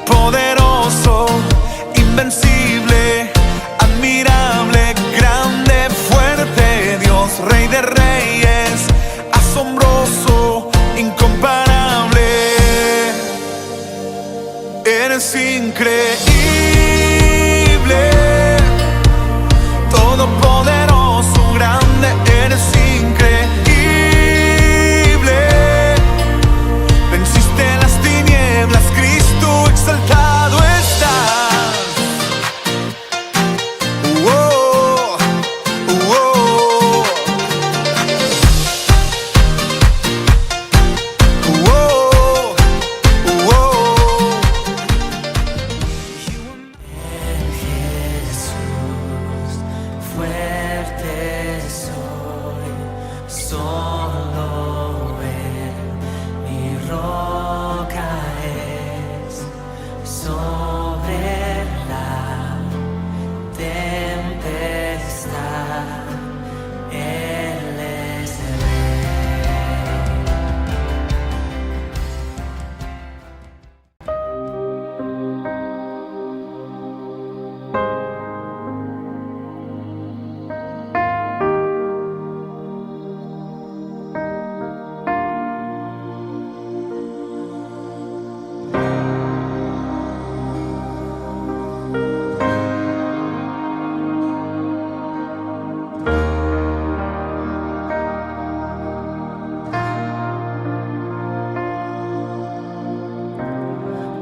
Poderoso, invencible, admirable, grande, fuerte, Dios, Rey de Reyes, asombroso, incomparable. Eres increíble, todopoderoso, grande, eres increíble. Venciste las tinieblas, Cristo exaltado estás. Oh, oh, oh, oh. Jesús, fuerte soy, solo Él, mi roca es, sobre la tempestad, Él es Rey.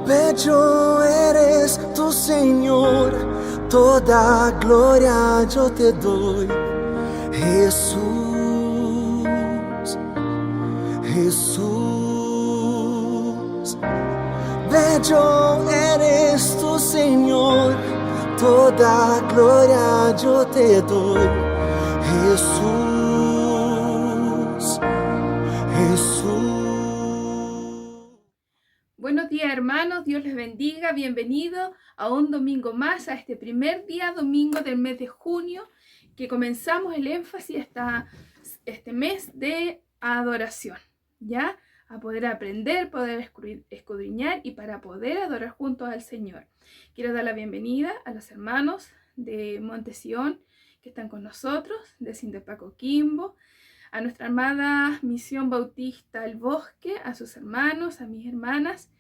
Bello eres tu Señor, toda gloria yo te doy. Jesús, Jesús. Bello eres tu Señor, toda gloria yo te doy. Jesús, Jesús. Buenos días, hermanos, Dios les bendiga, bienvenidos a un domingo más, a este primer día domingo del mes de junio, que comenzamos el énfasis este mes de adoración, ¿ya? A poder aprender, poder escudriñar y para poder adorar juntos al Señor. Quiero dar la bienvenida a los hermanos de Monte Sión que están con nosotros, de Sindepaco Quimbo, a nuestra amada Misión Bautista El Bosque, a sus hermanos, a mis hermanas.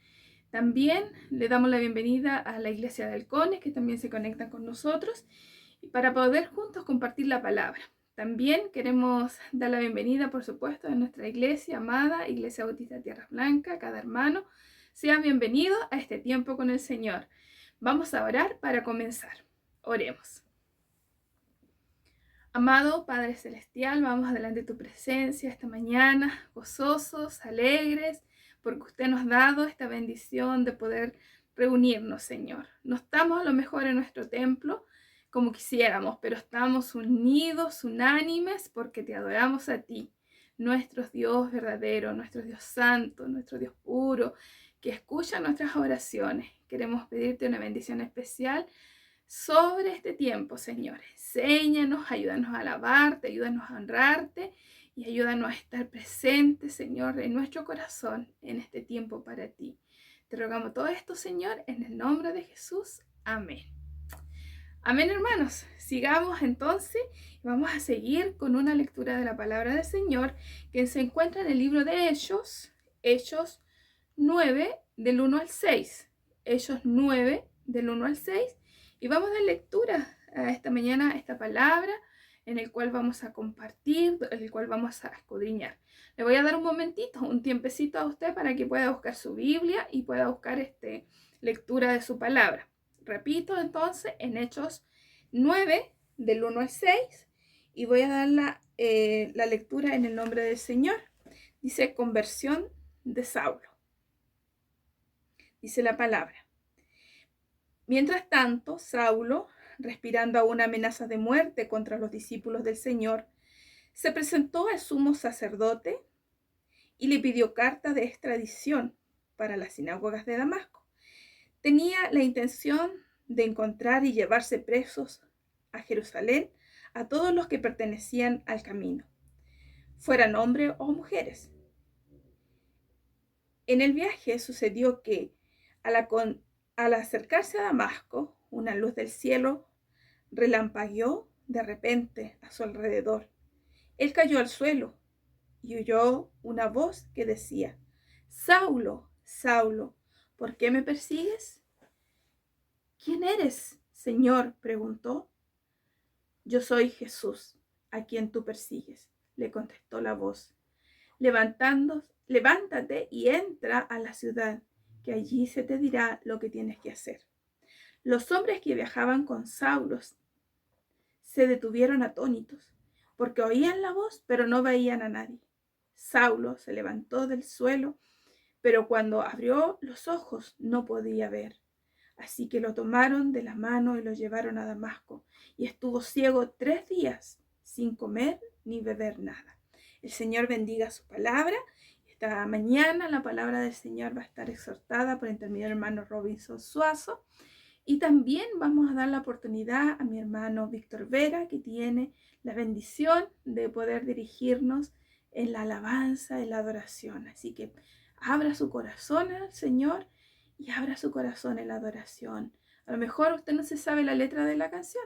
También le damos la bienvenida a la Iglesia de Halcones, que también se conectan con nosotros, y para poder juntos compartir la palabra. También queremos dar la bienvenida, por supuesto, a nuestra iglesia amada, Iglesia Bautista Tierra Blanca. Cada hermano sea bienvenido a este tiempo con el Señor. Vamos a orar para comenzar. Oremos. Amado Padre Celestial, vamos adelante de tu presencia esta mañana, gozosos, alegres, porque usted nos ha dado esta bendición de poder reunirnos, Señor. No estamos a lo mejor en nuestro templo como quisiéramos, pero estamos unidos, unánimes, porque te adoramos a ti, nuestro Dios verdadero, nuestro Dios santo, nuestro Dios puro, que escucha nuestras oraciones. Queremos pedirte una bendición especial sobre este tiempo, Señor. Enséñanos, ayúdanos a alabarte, ayúdanos a honrarte y ayúdanos a estar presentes, Señor, en nuestro corazón en este tiempo para ti. Te rogamos todo esto, Señor, en el nombre de Jesús. Amén. Amén, hermanos. Sigamos entonces. Vamos a seguir con una lectura de la palabra del Señor que se encuentra en el libro de Hechos 9, del 1 al 6. Hechos 9, del 1 al 6. Y vamos a dar lectura a esta mañana, a esta palabra, en el cual vamos a compartir, en el cual vamos a escudriñar. Le voy a dar un momentito, un tiempecito a usted para que pueda buscar su Biblia y pueda buscar lectura de su palabra. Repito entonces, en Hechos 9, del 1 al 6, y voy a dar la lectura en el nombre del Señor. Dice: conversión de Saulo. Dice la palabra: mientras tanto, Saulo, respirando aún amenazas de muerte contra los discípulos del Señor, se presentó al sumo sacerdote y le pidió carta de extradición para las sinagogas de Damasco. Tenía la intención de encontrar y llevarse presos a Jerusalén a todos los que pertenecían al camino, fueran hombres o mujeres. En el viaje sucedió que al acercarse a Damasco, una luz del cielo relampagueó de repente a su alrededor. Él cayó al suelo y oyó una voz que decía: Saulo, Saulo, ¿por qué me persigues? ¿Quién eres, Señor?, preguntó. Yo soy Jesús, a quien tú persigues, le contestó la voz. Levántate y entra a la ciudad, que allí se te dirá lo que tienes que hacer. Los hombres que viajaban con Saulo se detuvieron atónitos, porque oían la voz, pero no veían a nadie. Saulo se levantó del suelo, pero cuando abrió los ojos no podía ver. Así que lo tomaron de la mano y lo llevaron a Damasco, y estuvo ciego 3 días, sin comer ni beber nada. El Señor bendiga su palabra. Esta mañana la palabra del Señor va a estar exhortada por intermedio del hermano Robinson Suazo. Y también vamos a dar la oportunidad a mi hermano Víctor Vera, que tiene la bendición de poder dirigirnos en la alabanza, en la adoración. Así que abra su corazón al Señor y abra su corazón en la adoración. A lo mejor usted no se sabe la letra de la canción,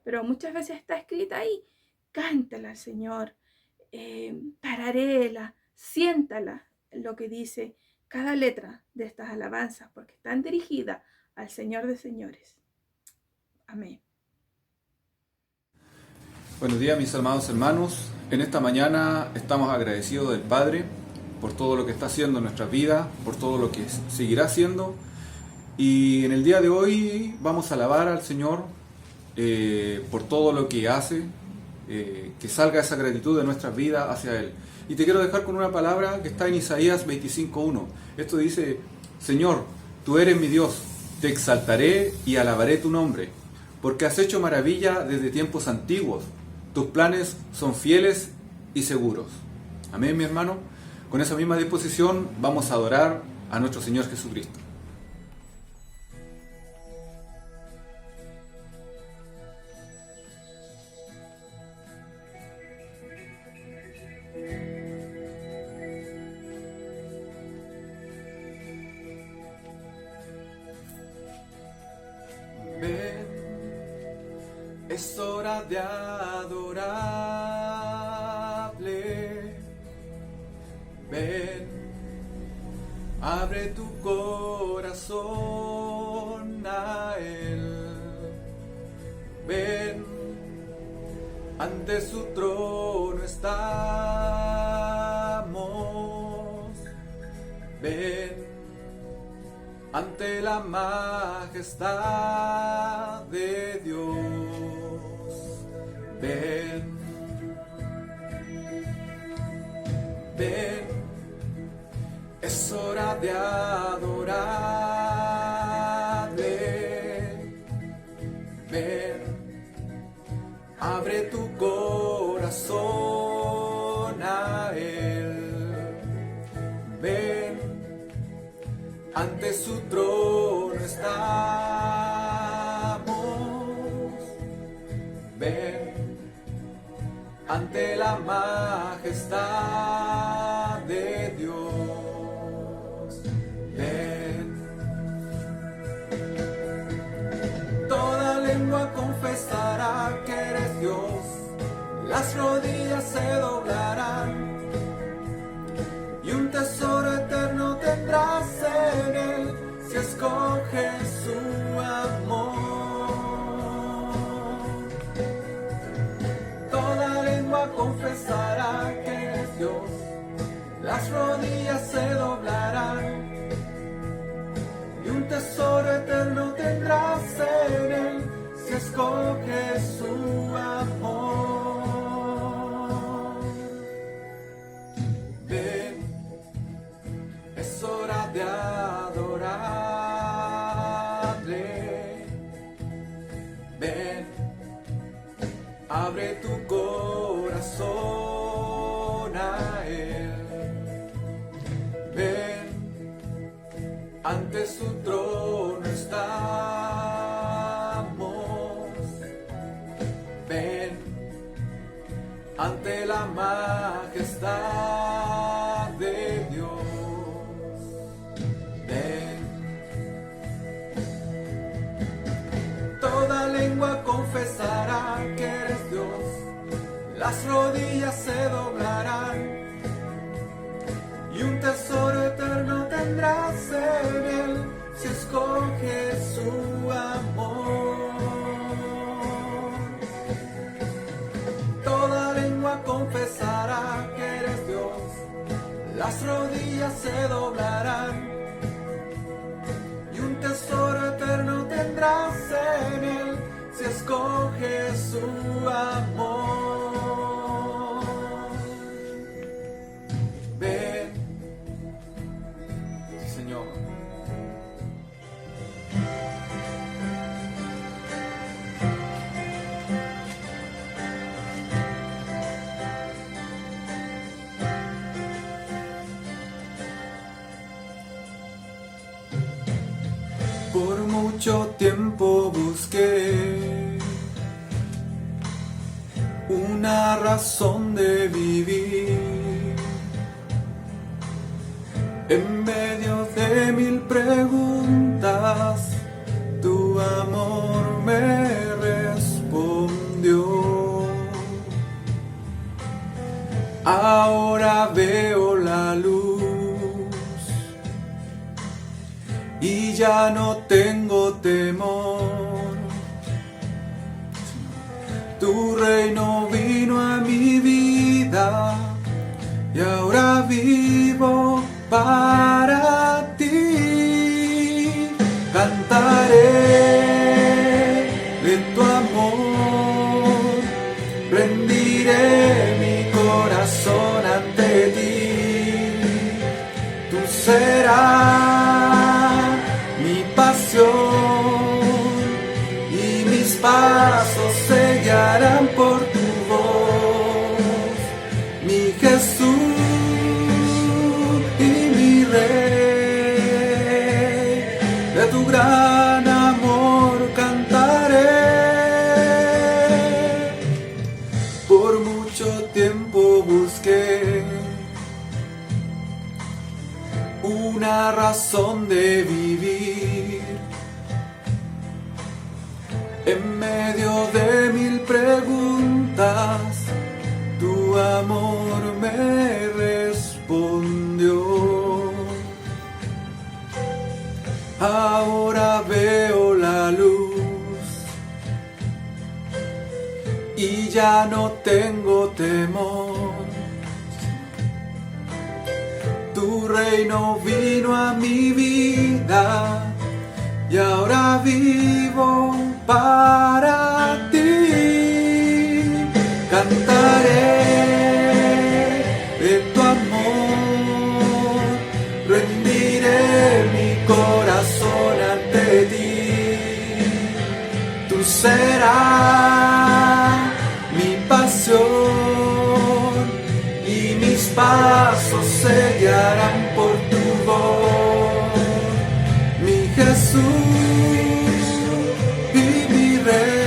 pero muchas veces está escrita ahí. Cántala al Señor, tararéela, siéntala, lo que dice cada letra de estas alabanzas, porque están dirigidas al Señor de señores. Amén. Buenos días, mis amados hermanos. En esta mañana estamos agradecidos del Padre por todo lo que está haciendo en nuestras vidas, por todo lo que seguirá haciendo. Y en el día de hoy vamos a alabar al Señor por todo lo que hace, que salga esa gratitud de nuestras vidas hacia Él. Y te quiero dejar con una palabra que está en Isaías 25:1. Esto dice: Señor, tú eres mi Dios, te exaltaré y alabaré tu nombre, porque has hecho maravilla desde tiempos antiguos. Tus planes son fieles y seguros. Amén, mi hermano. Con esa misma disposición vamos a adorar a nuestro Señor Jesucristo. Ven, es hora de adorarle. Ven, abre tu corazón a Él. Ven, ante su trono estamos. Ven, ante la majestad de Dios. Ven, ven, es hora de adorarle. Ven, abre tu corazón a Él. Ven, ante su trono estamos. Ven, ante la majestad de Dios. Ven, toda lengua confesará que eres Dios, las rodillas se doblarán, y un tesoro eterno tendrás en Él si escoges su amor. Toda lengua confesará que eres Dios, las rodillas se doblarán, y un tesoro eterno tendrás en Él si escoges su amor. Ven, es hora de adorarle. Ven, abre tu corazón a Él. ante la majestad de Dios. Ven. Toda lengua confesará que eres Dios, las rodillas se doblarán y un tesoro eterno tendrás en él si escoges su amor. Toda lengua confesará que eres Dios, las rodillas se doblarán y un tesoro eterno tendrás en él si escoges su amor. Ven, sí, Señor. Por mucho tiempo busqué una razón de vivir. En medio de mil preguntas, tu amor me respondió. Ahora veo la luz y ya no tengo temor. Tu reino vino a mi vida y ahora vivo para ti. Cantaré de tu amor, rendiré mi corazón ante ti. Tú serás mi pasión y mis pasos se guiarán por tu voz, mi Jesús y mi Rey. De tu gran amor cantaré. Por mucho tiempo busqué una razón de vivir. En medio de mil preguntas, tu amor me respondió. Ahora veo la luz y ya no tengo temor. Tu reino vino a mi vida y ahora vivo para ti. Cantaré de tu amor, rendiré mi corazón ante ti. Tú serás mi pasión y mis pasos se guiarán por tu voz, mi Jesús y mi Rey.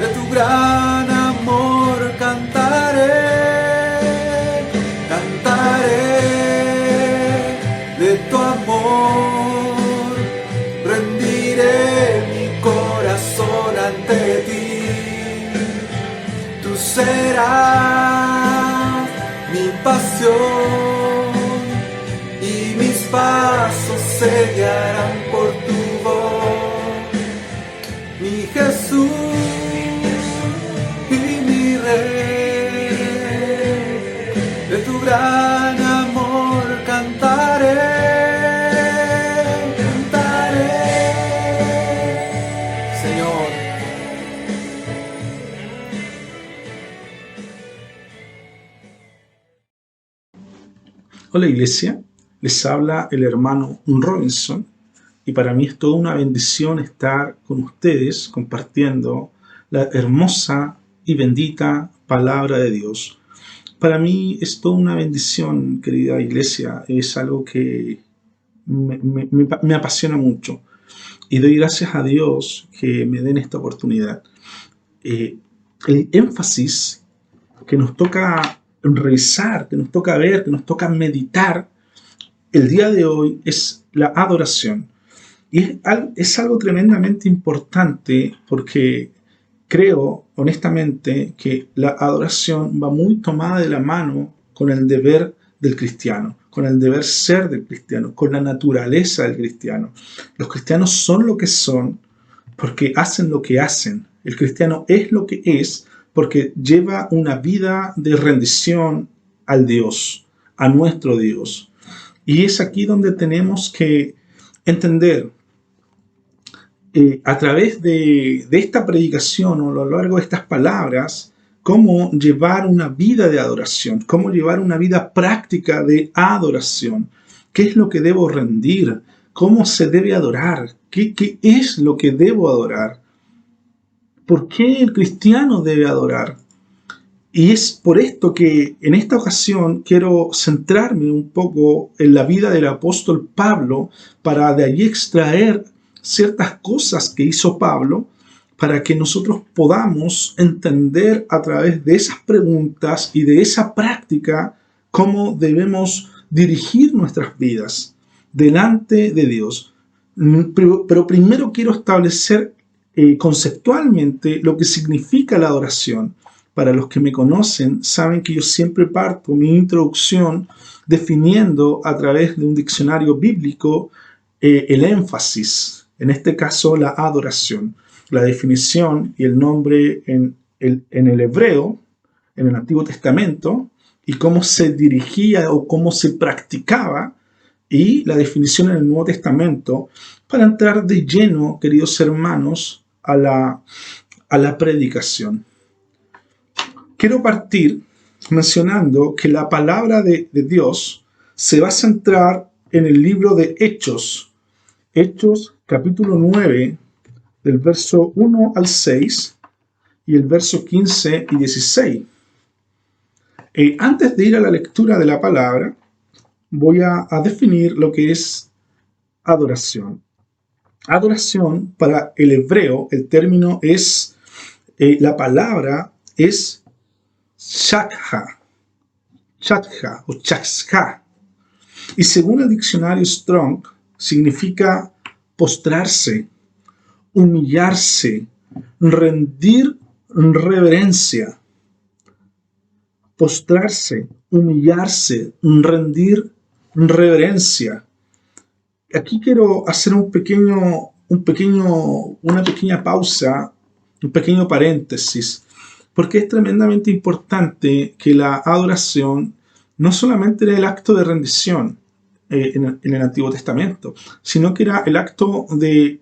De tu gran amor cantaré, cantaré de tu amor, rendiré mi corazón ante ti. Tú serás mi pasión y mis pasos se guiarán por tu voz, mi Jesús y mi Rey. De tu gran amor cantaré, cantaré, Señor. Hola Iglesia, les habla el hermano Robinson y para mí es toda una bendición estar con ustedes compartiendo la hermosa y bendita palabra de Dios. Para mí es toda una bendición, querida Iglesia, es algo que me apasiona mucho y doy gracias a Dios que me den esta oportunidad. el énfasis que nos toca revisar, que nos toca ver, que nos toca meditar el día de hoy es la adoración. Y es algo tremendamente importante porque creo honestamente que la adoración va muy tomada de la mano con el deber del cristiano, con el deber ser del cristiano, con la naturaleza del cristiano. Los cristianos son lo que son porque hacen lo que hacen. El cristiano es lo que es porque lleva una vida de rendición al Dios, a nuestro Dios. Y es aquí donde tenemos que entender a través de esta predicación o a lo largo de estas palabras, cómo llevar una vida de adoración, cómo llevar una vida práctica de adoración. ¿Qué es lo que debo rendir? ¿Cómo se debe adorar? ¿Qué es lo que debo adorar? ¿Por qué el cristiano debe adorar? Y es por esto que en esta ocasión quiero centrarme un poco en la vida del apóstol Pablo para de allí extraer ciertas cosas que hizo Pablo para que nosotros podamos entender a través de esas preguntas y de esa práctica cómo debemos dirigir nuestras vidas delante de Dios. Pero primero quiero establecer conceptualmente lo que significa la adoración. Para los que me conocen, saben que yo siempre parto mi introducción definiendo a través de un diccionario bíblico el énfasis, en este caso la adoración, la definición y el nombre en el hebreo, en el Antiguo Testamento, y cómo se dirigía o cómo se practicaba, y la definición en el Nuevo Testamento, para entrar de lleno, queridos hermanos, a la predicación. Quiero partir mencionando que la palabra de Dios se va a centrar en el libro de Hechos, capítulo 9, del verso 1 al 6 y el verso 15 y 16. Antes de ir a la lectura de la palabra, voy a definir lo que es adoración. Adoración, para el hebreo, el término es, la palabra es shakha o chakha. Y según el diccionario Strong, significa postrarse, humillarse, rendir reverencia. Postrarse, humillarse, rendir reverencia. Aquí quiero hacer una pequeña pausa, un pequeño paréntesis, porque es tremendamente importante que la adoración no solamente era el acto de rendición en el Antiguo Testamento, sino que era el acto de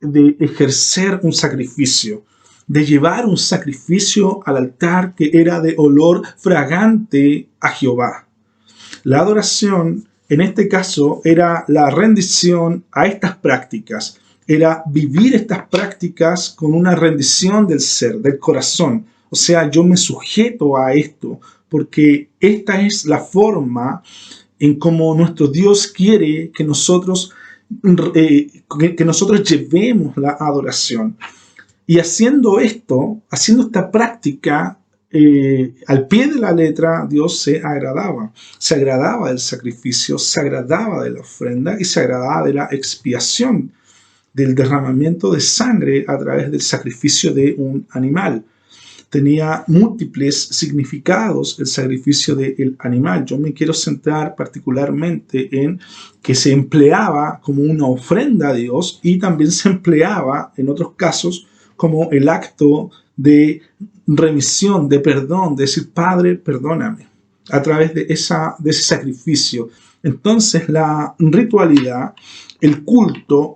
ejercer un sacrificio, de llevar un sacrificio al altar que era de olor fragante a Jehová. La adoración, en este caso, era la rendición a estas prácticas, era vivir estas prácticas con una rendición del ser, del corazón. O sea, yo me sujeto a esto, porque esta es la forma en cómo nuestro Dios quiere que nosotros llevemos la adoración. Y haciendo esto, haciendo esta práctica, al pie de la letra, Dios se agradaba del sacrificio, se agradaba de la ofrenda y se agradaba de la expiación, del derramamiento de sangre a través del sacrificio de un animal. Tenía múltiples significados el sacrificio del animal. Yo me quiero centrar particularmente en que se empleaba como una ofrenda a Dios y también se empleaba en otros casos como el acto de remisión, de perdón, de decir, Padre, perdóname, a través de ese sacrificio. Entonces la ritualidad, el culto,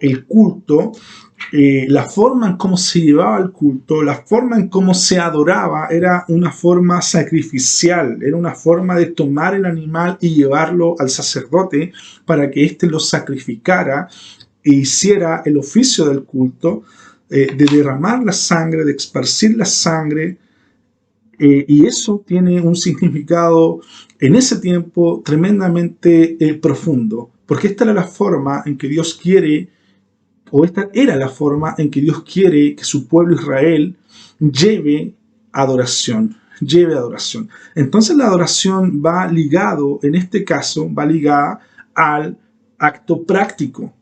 la forma en cómo se llevaba el culto, la forma en cómo se adoraba era una forma sacrificial, era una forma de tomar el animal y llevarlo al sacerdote para que éste lo sacrificara e hiciera el oficio del culto, de derramar la sangre, de esparcir la sangre, y eso tiene un significado en ese tiempo tremendamente profundo, porque esta era la forma en que Dios quiere, o esta era la forma en que Dios quiere que su pueblo Israel lleve adoración, lleve adoración. Entonces la adoración va ligado, en este caso, va ligada al acto práctico,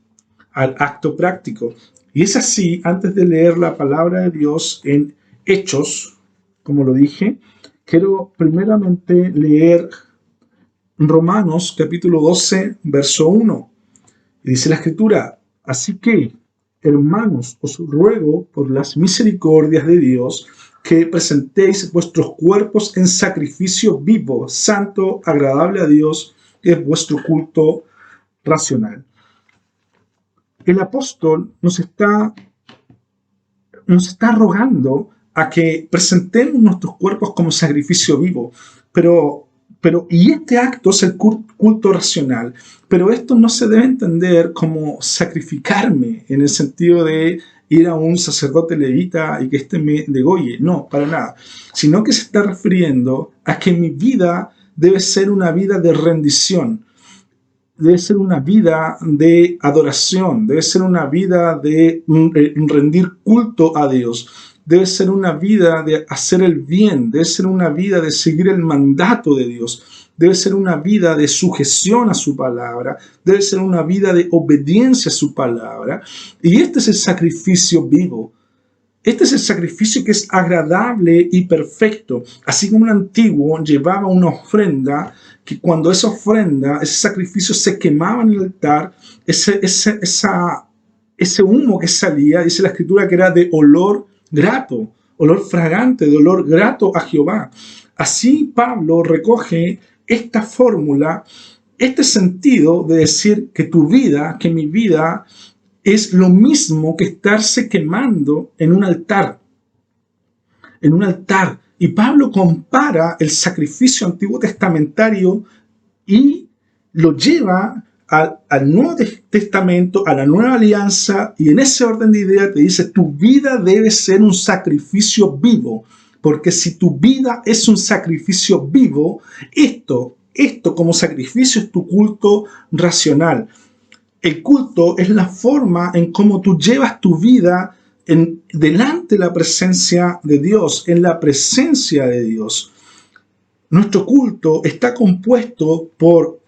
Y es así, antes de leer la palabra de Dios en Hechos, como lo dije, quiero primeramente leer Romanos capítulo 12, verso 1. Y dice la Escritura: así que, hermanos, os ruego por las misericordias de Dios que presentéis vuestros cuerpos en sacrificio vivo, santo, agradable a Dios, que es vuestro culto racional. El apóstol nos está rogando a que presentemos nuestros cuerpos como sacrificio vivo, y este acto es el culto racional, pero esto no se debe entender como sacrificarme en el sentido de ir a un sacerdote levita y que éste me degolle, no, para nada, sino que se está refiriendo a que mi vida debe ser una vida de rendición, debe ser una vida de adoración, debe ser una vida de rendir culto a Dios, debe ser una vida de hacer el bien, debe ser una vida de seguir el mandato de Dios, debe ser una vida de sujeción a su palabra, debe ser una vida de obediencia a su palabra. Y este es el sacrificio vivo. Este es el sacrificio que es agradable y perfecto. Así como un antiguo llevaba una ofrenda, que cuando esa ofrenda, ese sacrificio se quemaba en el altar, ese humo que salía, dice la Escritura que era de olor grato, olor fragante, de olor grato a Jehová. Así Pablo recoge esta fórmula, este sentido de decir que tu vida, que mi vida, es lo mismo que estarse quemando en un altar. En un altar. Y Pablo compara el sacrificio antiguo testamentario y lo lleva al Nuevo Testamento, a la Nueva Alianza, y en ese orden de ideas te dice: tu vida debe ser un sacrificio vivo, porque si tu vida es un sacrificio vivo, esto como sacrificio es tu culto racional. El culto es la forma en cómo tú llevas tu vida delante de la presencia de Dios, en la presencia de Dios. Nuestro culto está compuesto por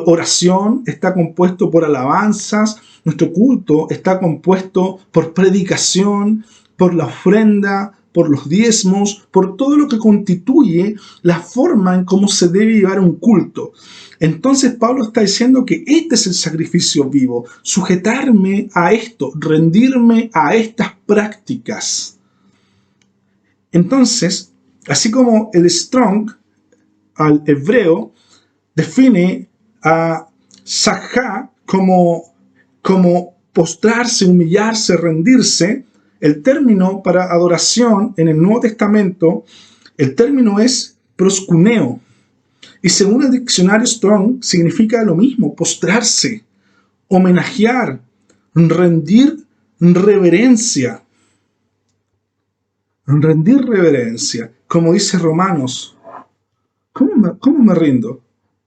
oración, está compuesto por alabanzas, nuestro culto está compuesto por predicación, por la ofrenda, por los diezmos, por todo lo que constituye la forma en cómo se debe llevar un culto. Entonces Pablo está diciendo que este es el sacrificio vivo, sujetarme a esto, rendirme a estas prácticas. Entonces, así como el Strong al hebreo define a sajá como postrarse, humillarse, rendirse, el término para adoración en el Nuevo Testamento, el término es proskuneo. Y según el diccionario Strong, significa lo mismo: postrarse, homenajear, rendir reverencia. Rendir reverencia. Como dice Romanos, ¿cómo me rindo?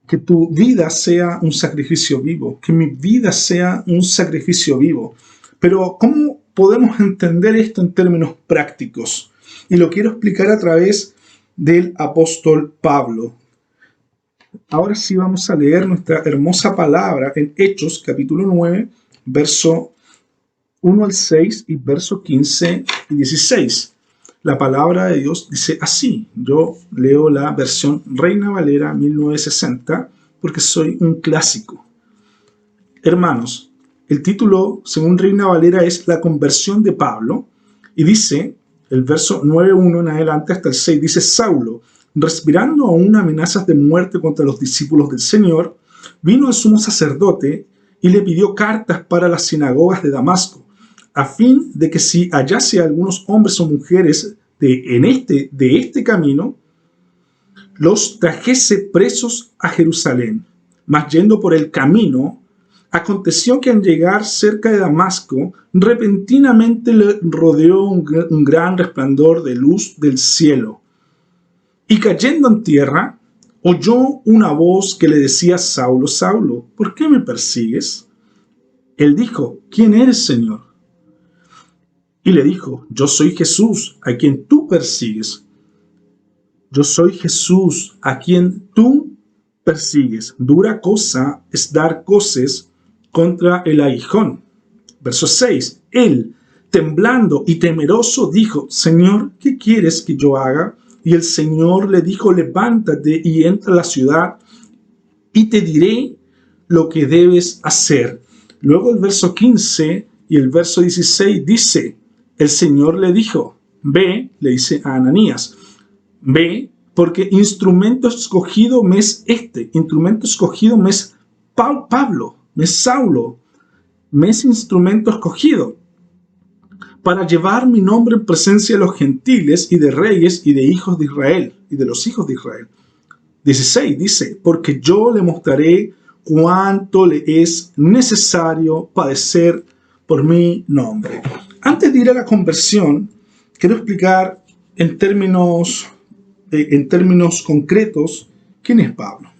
Que tu vida sea un sacrificio vivo, que mi vida sea un sacrificio vivo. Pero ¿cómo podemos entender esto en términos prácticos? Y lo quiero explicar a través del apóstol Pablo. Ahora sí vamos a leer nuestra hermosa palabra en Hechos, capítulo 9, verso 1 al 6 y verso 15 y 16. La palabra de Dios dice así. Yo leo la versión Reina Valera 1960 porque soy un clásico. Hermanos, el título, según Reina Valera, es La conversión de Pablo. Y dice, el verso 9.1 en adelante hasta el 6, dice: Saulo, respirando aún amenazas de muerte contra los discípulos del Señor, vino el sumo sacerdote y le pidió cartas para las sinagogas de Damasco, a fin de que si hallase a algunos hombres o mujeres de este camino, los trajese presos a Jerusalén. Mas yendo por el camino, aconteció que al llegar cerca de Damasco, repentinamente le rodeó un gran resplandor de luz del cielo. Y cayendo en tierra, oyó una voz que le decía: Saulo, Saulo, ¿por qué me persigues? Él dijo: ¿quién eres, Señor? y le dijo, yo soy Jesús, a quien tú persigues. Yo soy Jesús, a quien tú persigues. Dura cosa es dar coces contra el aguijón. Verso 6. Él, temblando y temeroso, dijo, Señor, ¿qué quieres que yo haga? Y el Señor le dijo, levántate y entra a la ciudad y te diré lo que debes hacer. Luego el verso 15 y el verso 16 dice, el Señor le dijo, ve, le dice a Ananías, ve, porque instrumento escogido me es instrumento escogido me es Pablo, me es Saulo, me es instrumento escogido para llevar mi nombre en presencia de los gentiles y de reyes y de hijos de Israel, y de los hijos de Israel. 16 dice, porque yo le mostraré cuánto le es necesario padecer por mi nombre. Antes de ir a la conversión, quiero explicar en términos concretos quién es Pablo.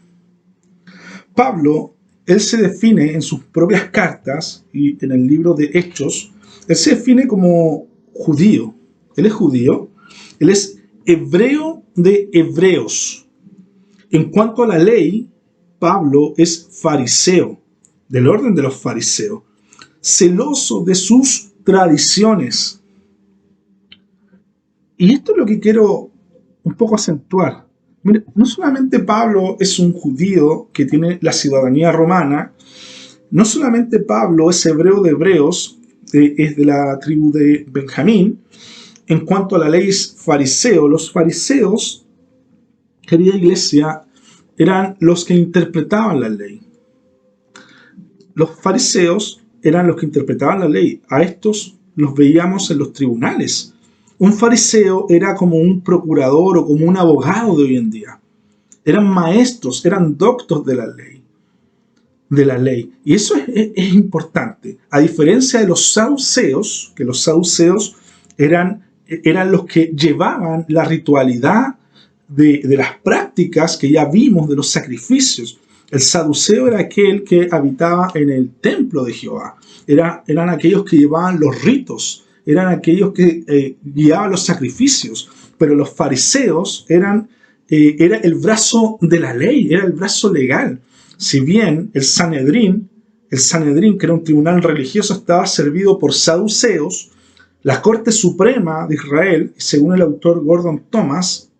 Pablo, él se define en sus propias cartas y en el libro de Hechos, él se define como judío. Él es judío, él es hebreo de hebreos. En cuanto a la ley, Pablo es fariseo, del orden de los fariseos, celoso de sus tradiciones. Y esto es lo que quiero un poco acentuar. Mire, no solamente Pablo es un judío que tiene la ciudadanía romana, no solamente Pablo es hebreo de hebreos, es de la tribu de Benjamín. En cuanto a la ley es fariseo, los fariseos, querida iglesia, eran los que interpretaban la ley. Los fariseos eran los que interpretaban la ley. A estos los veíamos en los tribunales. Un fariseo era como un procurador o como un abogado de hoy en día. Eran maestros, eran doctos de la ley. Y eso es importante. A diferencia de los saduceos, que los saduceos eran los que llevaban la ritualidad de las prácticas que ya vimos de los sacrificios. El saduceo era aquel que habitaba en el templo de Jehová. Eran aquellos que llevaban los ritos, eran aquellos que guiaban los sacrificios. Pero los fariseos era el brazo de la ley, era el brazo legal. Si bien el Sanedrín, que era un tribunal religioso, estaba servido por saduceos, la Corte Suprema de Israel, según el autor Gordon Thomas,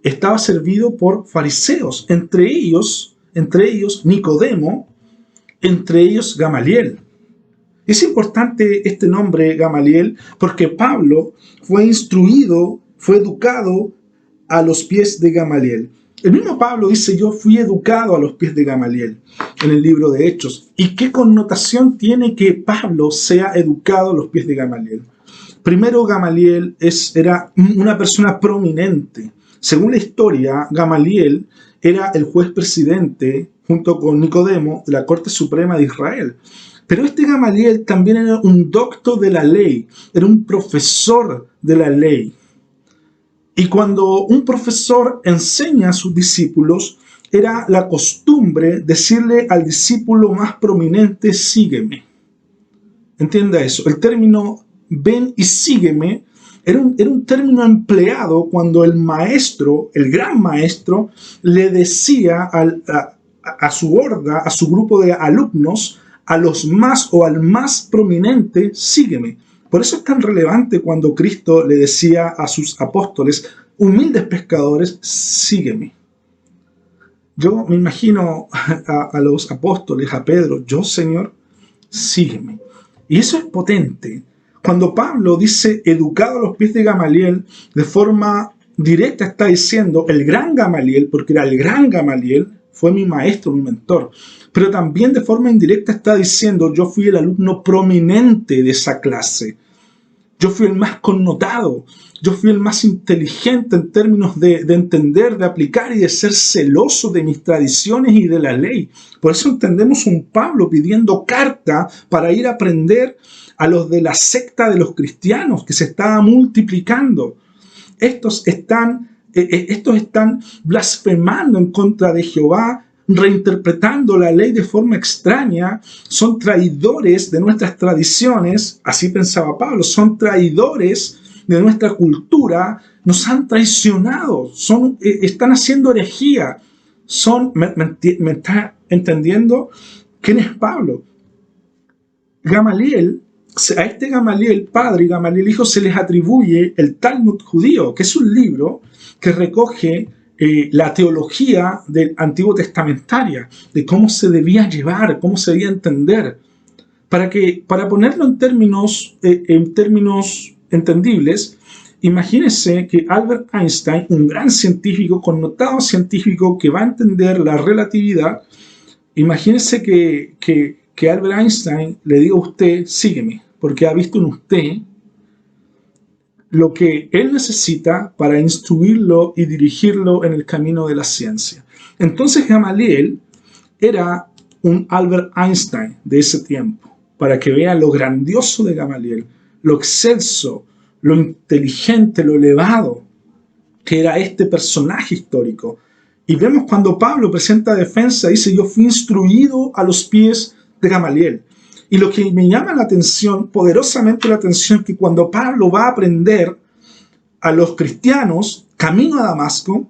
estaba servido por fariseos, entre ellos Nicodemo, entre ellos Gamaliel. Es importante este nombre Gamaliel porque Pablo fue instruido, fue educado a los pies de Gamaliel. El mismo Pablo dice, yo fui educado a los pies de Gamaliel en el libro de Hechos. ¿Y qué connotación tiene que Pablo sea educado a los pies de Gamaliel? Primero, Gamaliel era una persona prominente. Según la historia, Gamaliel era el juez presidente, junto con Nicodemo, de la Corte Suprema de Israel. Pero este Gamaliel también era un docto de la ley, era un profesor de la ley. Y cuando un profesor enseña a sus discípulos, era la costumbre decirle al discípulo más prominente, sígueme. Entienda eso. El término ven y sígueme era un término empleado cuando el maestro, el gran maestro, le decía a su horda, a su grupo de alumnos, al más prominente, sígueme. Por eso es tan relevante cuando Cristo le decía a sus apóstoles, humildes pescadores, sígueme. Yo me imagino a los apóstoles, a Pedro, yo, Señor, sígueme. Y eso es potente. Cuando Pablo dice, educado a los pies de Gamaliel, de forma directa está diciendo, el gran Gamaliel, porque era el gran Gamaliel, fue mi maestro, mi mentor. Pero también de forma indirecta está diciendo, yo fui el alumno prominente de esa clase. Yo fui el más connotado, yo fui el más inteligente en términos de entender, de aplicar y de ser celoso de mis tradiciones y de la ley. Por eso entendemos un Pablo pidiendo carta para ir a aprender a los de la secta de los cristianos que se estaba multiplicando. Estos están blasfemando en contra de Jehová reinterpretando la ley de forma extraña, son traidores de nuestras tradiciones, así pensaba Pablo, son traidores de nuestra cultura, nos han traicionado, están haciendo herejía. ¿Me está entendiendo? ¿Quién es Pablo? Gamaliel, a este Gamaliel padre y Gamaliel hijo se les atribuye el Talmud judío, que es un libro que recoge la teología del Antiguo Testamentaria, de cómo se debía llevar, cómo se debía entender. Para ponerlo en términos entendibles, imagínense que Albert Einstein, un gran científico, connotado científico que va a entender la relatividad, imagínense que Albert Einstein le diga a usted, sígueme, porque ha visto en usted lo que él necesita para instruirlo y dirigirlo en el camino de la ciencia. Entonces Gamaliel era un Albert Einstein de ese tiempo, para que vean lo grandioso de Gamaliel, lo excelso, lo inteligente, lo elevado que era este personaje histórico. Y vemos cuando Pablo presenta defensa, dice, yo fui instruido a los pies de Gamaliel. Y lo que me llama la atención, poderosamente la atención, que cuando Pablo va a aprender a los cristianos camino a Damasco,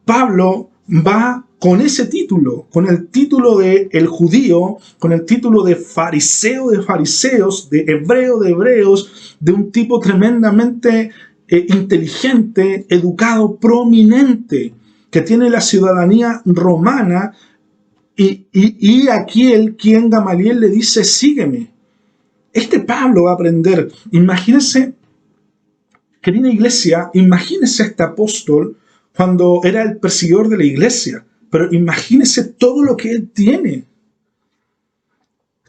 Pablo va con ese título, con el título de el judío, con el título de fariseo de fariseos, de hebreos, de un tipo tremendamente inteligente, educado, prominente, que tiene la ciudadanía romana. Y aquí quien Gamaliel le dice, sígueme. Este Pablo va a aprender. Imagínense, querida iglesia, imagínense a este apóstol cuando era el perseguidor de la iglesia. Pero imagínense todo lo que él tiene.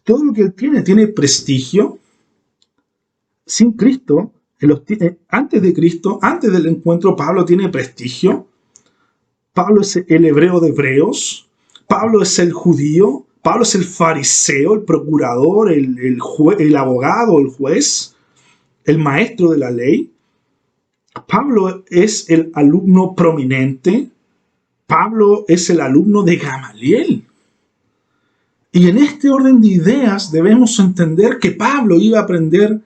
Todo lo que él tiene. Tiene prestigio. Sin Cristo, antes de Cristo, antes del encuentro, Pablo tiene prestigio. Pablo es el hebreo de hebreos. Pablo es el judío, Pablo es el fariseo, el procurador, el abogado, el juez, el maestro de la ley. Pablo es el alumno prominente. Pablo es el alumno de Gamaliel. Y en este orden de ideas debemos entender que Pablo iba a aprender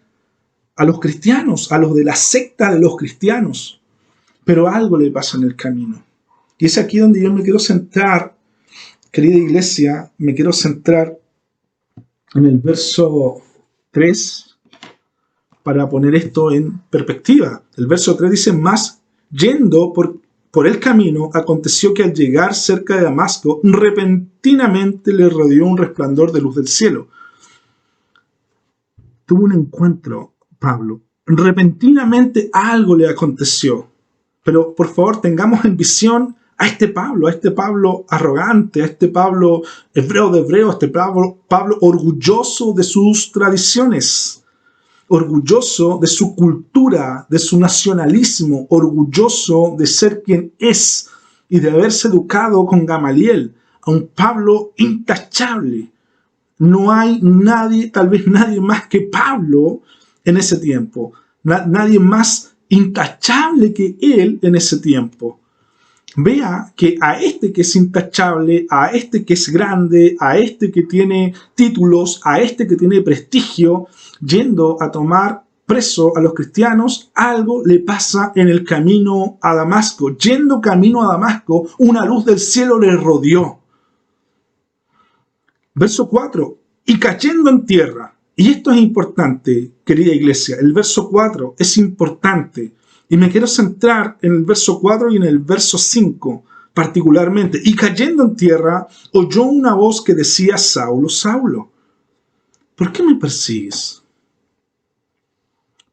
a los cristianos, a los de la secta de los cristianos. Pero algo le pasa en el camino. Y es aquí donde yo me quiero centrar. Querida iglesia, me quiero centrar en el verso 3 para poner esto en perspectiva. El verso 3 dice, más yendo por el camino, aconteció que al llegar cerca de Damasco, repentinamente le rodeó un resplandor de luz del cielo. Tuvo un encuentro, Pablo. Repentinamente algo le aconteció. Pero por favor, tengamos en visión a este Pablo arrogante, a este Pablo hebreo de hebreo, a este Pablo orgulloso de sus tradiciones, orgulloso de su cultura, de su nacionalismo, orgulloso de ser quien es y de haberse educado con Gamaliel, a un Pablo intachable. No hay nadie, tal vez nadie más que Pablo en ese tiempo, nadie más intachable que él en ese tiempo. Vea que a este que es intachable, a este que es grande, a este que tiene títulos, a este que tiene prestigio, yendo a tomar preso a los cristianos, algo le pasa en el camino a Damasco. Yendo camino a Damasco, una luz del cielo le rodeó. Verso 4, y cayendo en tierra. Y esto es importante, querida iglesia, el verso 4 es importante. Y me quiero centrar en el verso 4 y en el verso 5 particularmente. Y cayendo en tierra, oyó una voz que decía, Saulo, Saulo, ¿por qué me persigues?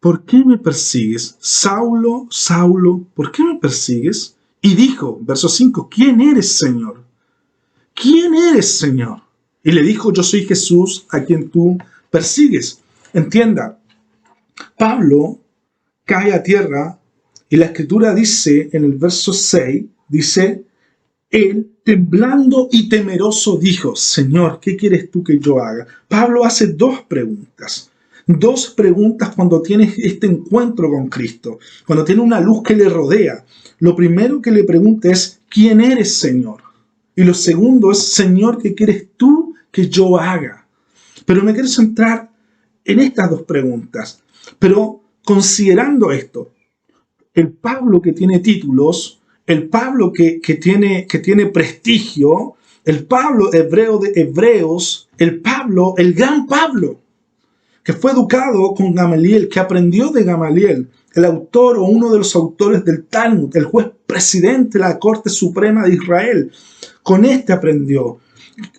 ¿Por qué me persigues? Saulo, Saulo, ¿por qué me persigues? Y dijo, verso 5, ¿quién eres, Señor? ¿Quién eres, Señor? Y le dijo, yo soy Jesús a quien tú persigues. Entienda, Pablo cae a tierra. Y la escritura dice, en el verso 6, dice, él, temblando y temeroso, dijo, Señor, ¿qué quieres tú que yo haga? Pablo hace dos preguntas cuando tiene este encuentro con Cristo, cuando tiene una luz que le rodea. Lo primero que le pregunta es, ¿quién eres, Señor? Y lo segundo es, Señor, ¿qué quieres tú que yo haga? Pero me quiero centrar en estas dos preguntas. Pero considerando esto, el Pablo que tiene títulos, el Pablo que tiene prestigio, el Pablo hebreo de hebreos, el gran Pablo, que fue educado con Gamaliel, que aprendió de Gamaliel, el autor o uno de los autores del Talmud, el juez presidente de la Corte Suprema de Israel. Con este aprendió.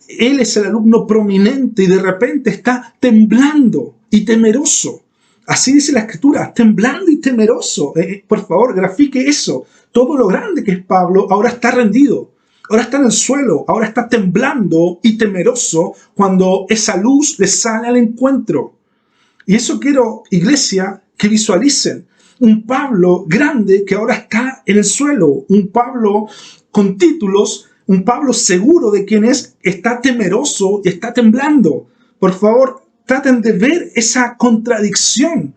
Él es el alumno prominente y de repente está temblando y temeroso. Así dice la Escritura, temblando y temeroso. Por favor, grafique eso. Todo lo grande que es Pablo ahora está rendido. Ahora está en el suelo. Ahora está temblando y temeroso cuando esa luz le sale al encuentro. Y eso quiero, iglesia, que visualicen. Un Pablo grande que ahora está en el suelo. Un Pablo con títulos. Un Pablo seguro de quién es, está temeroso y está temblando. Por favor, traten de ver esa contradicción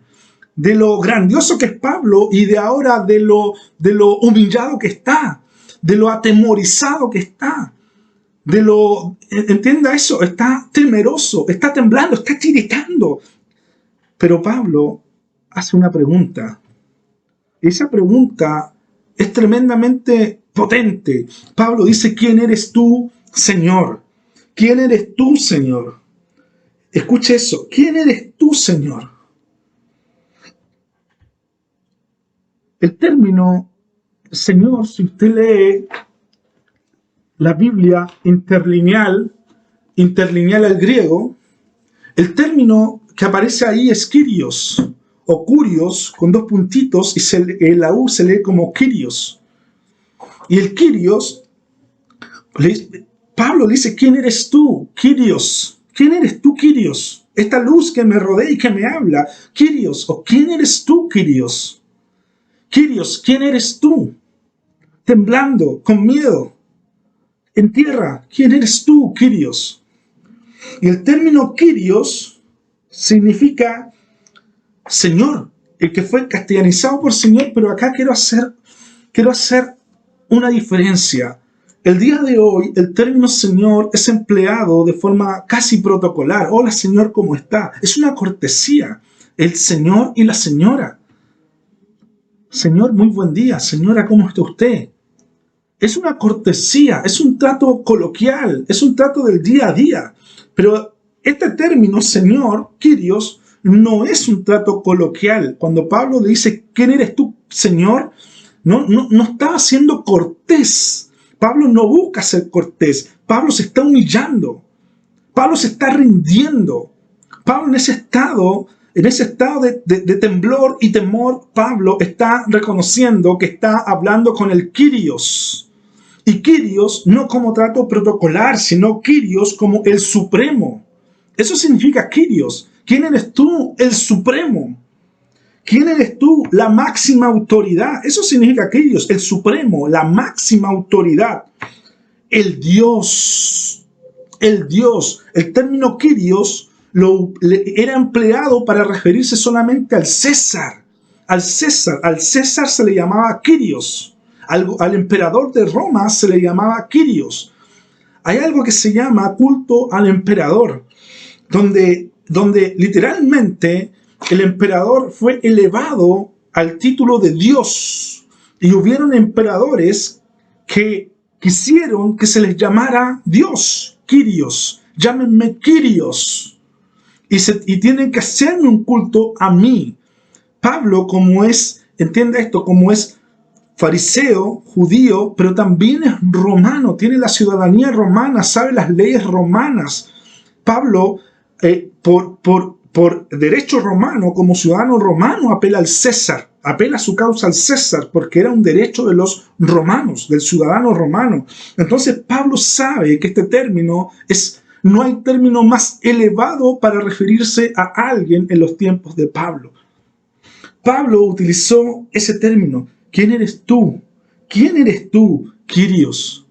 de lo grandioso que es Pablo y de ahora de lo humillado que está, de lo atemorizado que está, entienda eso, está temeroso, está temblando, está tiritando. Pero Pablo hace una pregunta. Y esa pregunta es tremendamente potente. Pablo dice, ¿quién eres tú, Señor? ¿Quién eres tú, Señor? Escuche eso. ¿Quién eres tú, Señor? El término Señor, si usted lee la Biblia interlineal al griego, el término que aparece ahí es Kyrios, o Kurios, con dos puntitos, y la U se lee como Kyrios. Y el Kyrios, Pablo le dice, ¿quién eres tú, Kyrios? ¿Quién eres tú, Kyrios? Esta luz que me rodea y que me habla, Kyrios, o ¿quién eres tú, Kyrios? Kyrios, ¿quién eres tú? Temblando, con miedo, en tierra, ¿quién eres tú, Kyrios? Y el término Kyrios significa Señor, el que fue castellanizado por Señor, pero acá quiero hacer una diferencia. El día de hoy, el término Señor es empleado de forma casi protocolar. Hola, Señor, ¿cómo está? Es una cortesía. El Señor y la señora. Señor, muy buen día. Señora, ¿cómo está usted? Es una cortesía, es un trato coloquial, es un trato del día a día. Pero este término, Señor, Kyrios, no es un trato coloquial. Cuando Pablo le dice, ¿quién eres tú, Señor? No estaba siendo cortés. Pablo no busca ser cortés. Pablo se está humillando. Pablo se está rindiendo. Pablo en ese estado de temblor y temor, Pablo está reconociendo que está hablando con el Kyrios. Y Kyrios no como trato protocolar, sino Kyrios como el Supremo. Eso significa Kyrios. ¿Quién eres tú? El Supremo. ¿Quién eres tú? La máxima autoridad. Eso significa Kyrios, el Supremo, la máxima autoridad. El Dios. El Dios. El término Kyrios era empleado para referirse solamente al César. Al César se le llamaba Kyrios. Al emperador de Roma se le llamaba Kyrios. Hay algo que se llama culto al emperador, donde literalmente el emperador fue elevado al título de Dios. Y hubieron emperadores que quisieron que se les llamara Dios, Kyrios. Llámenme Kyrios. Y tienen que hacerme un culto a mí. Pablo, entienda esto, como es fariseo, judío, pero también es romano, tiene la ciudadanía romana, sabe las leyes romanas. Pablo, por derecho romano, como ciudadano romano, apela al César, apela su causa al César, porque era un derecho de los romanos, del ciudadano romano. Entonces Pablo sabe que este término no hay término más elevado para referirse a alguien en los tiempos de Pablo. Pablo utilizó ese término. ¿Quién eres tú? ¿Quién eres tú, Kyrios?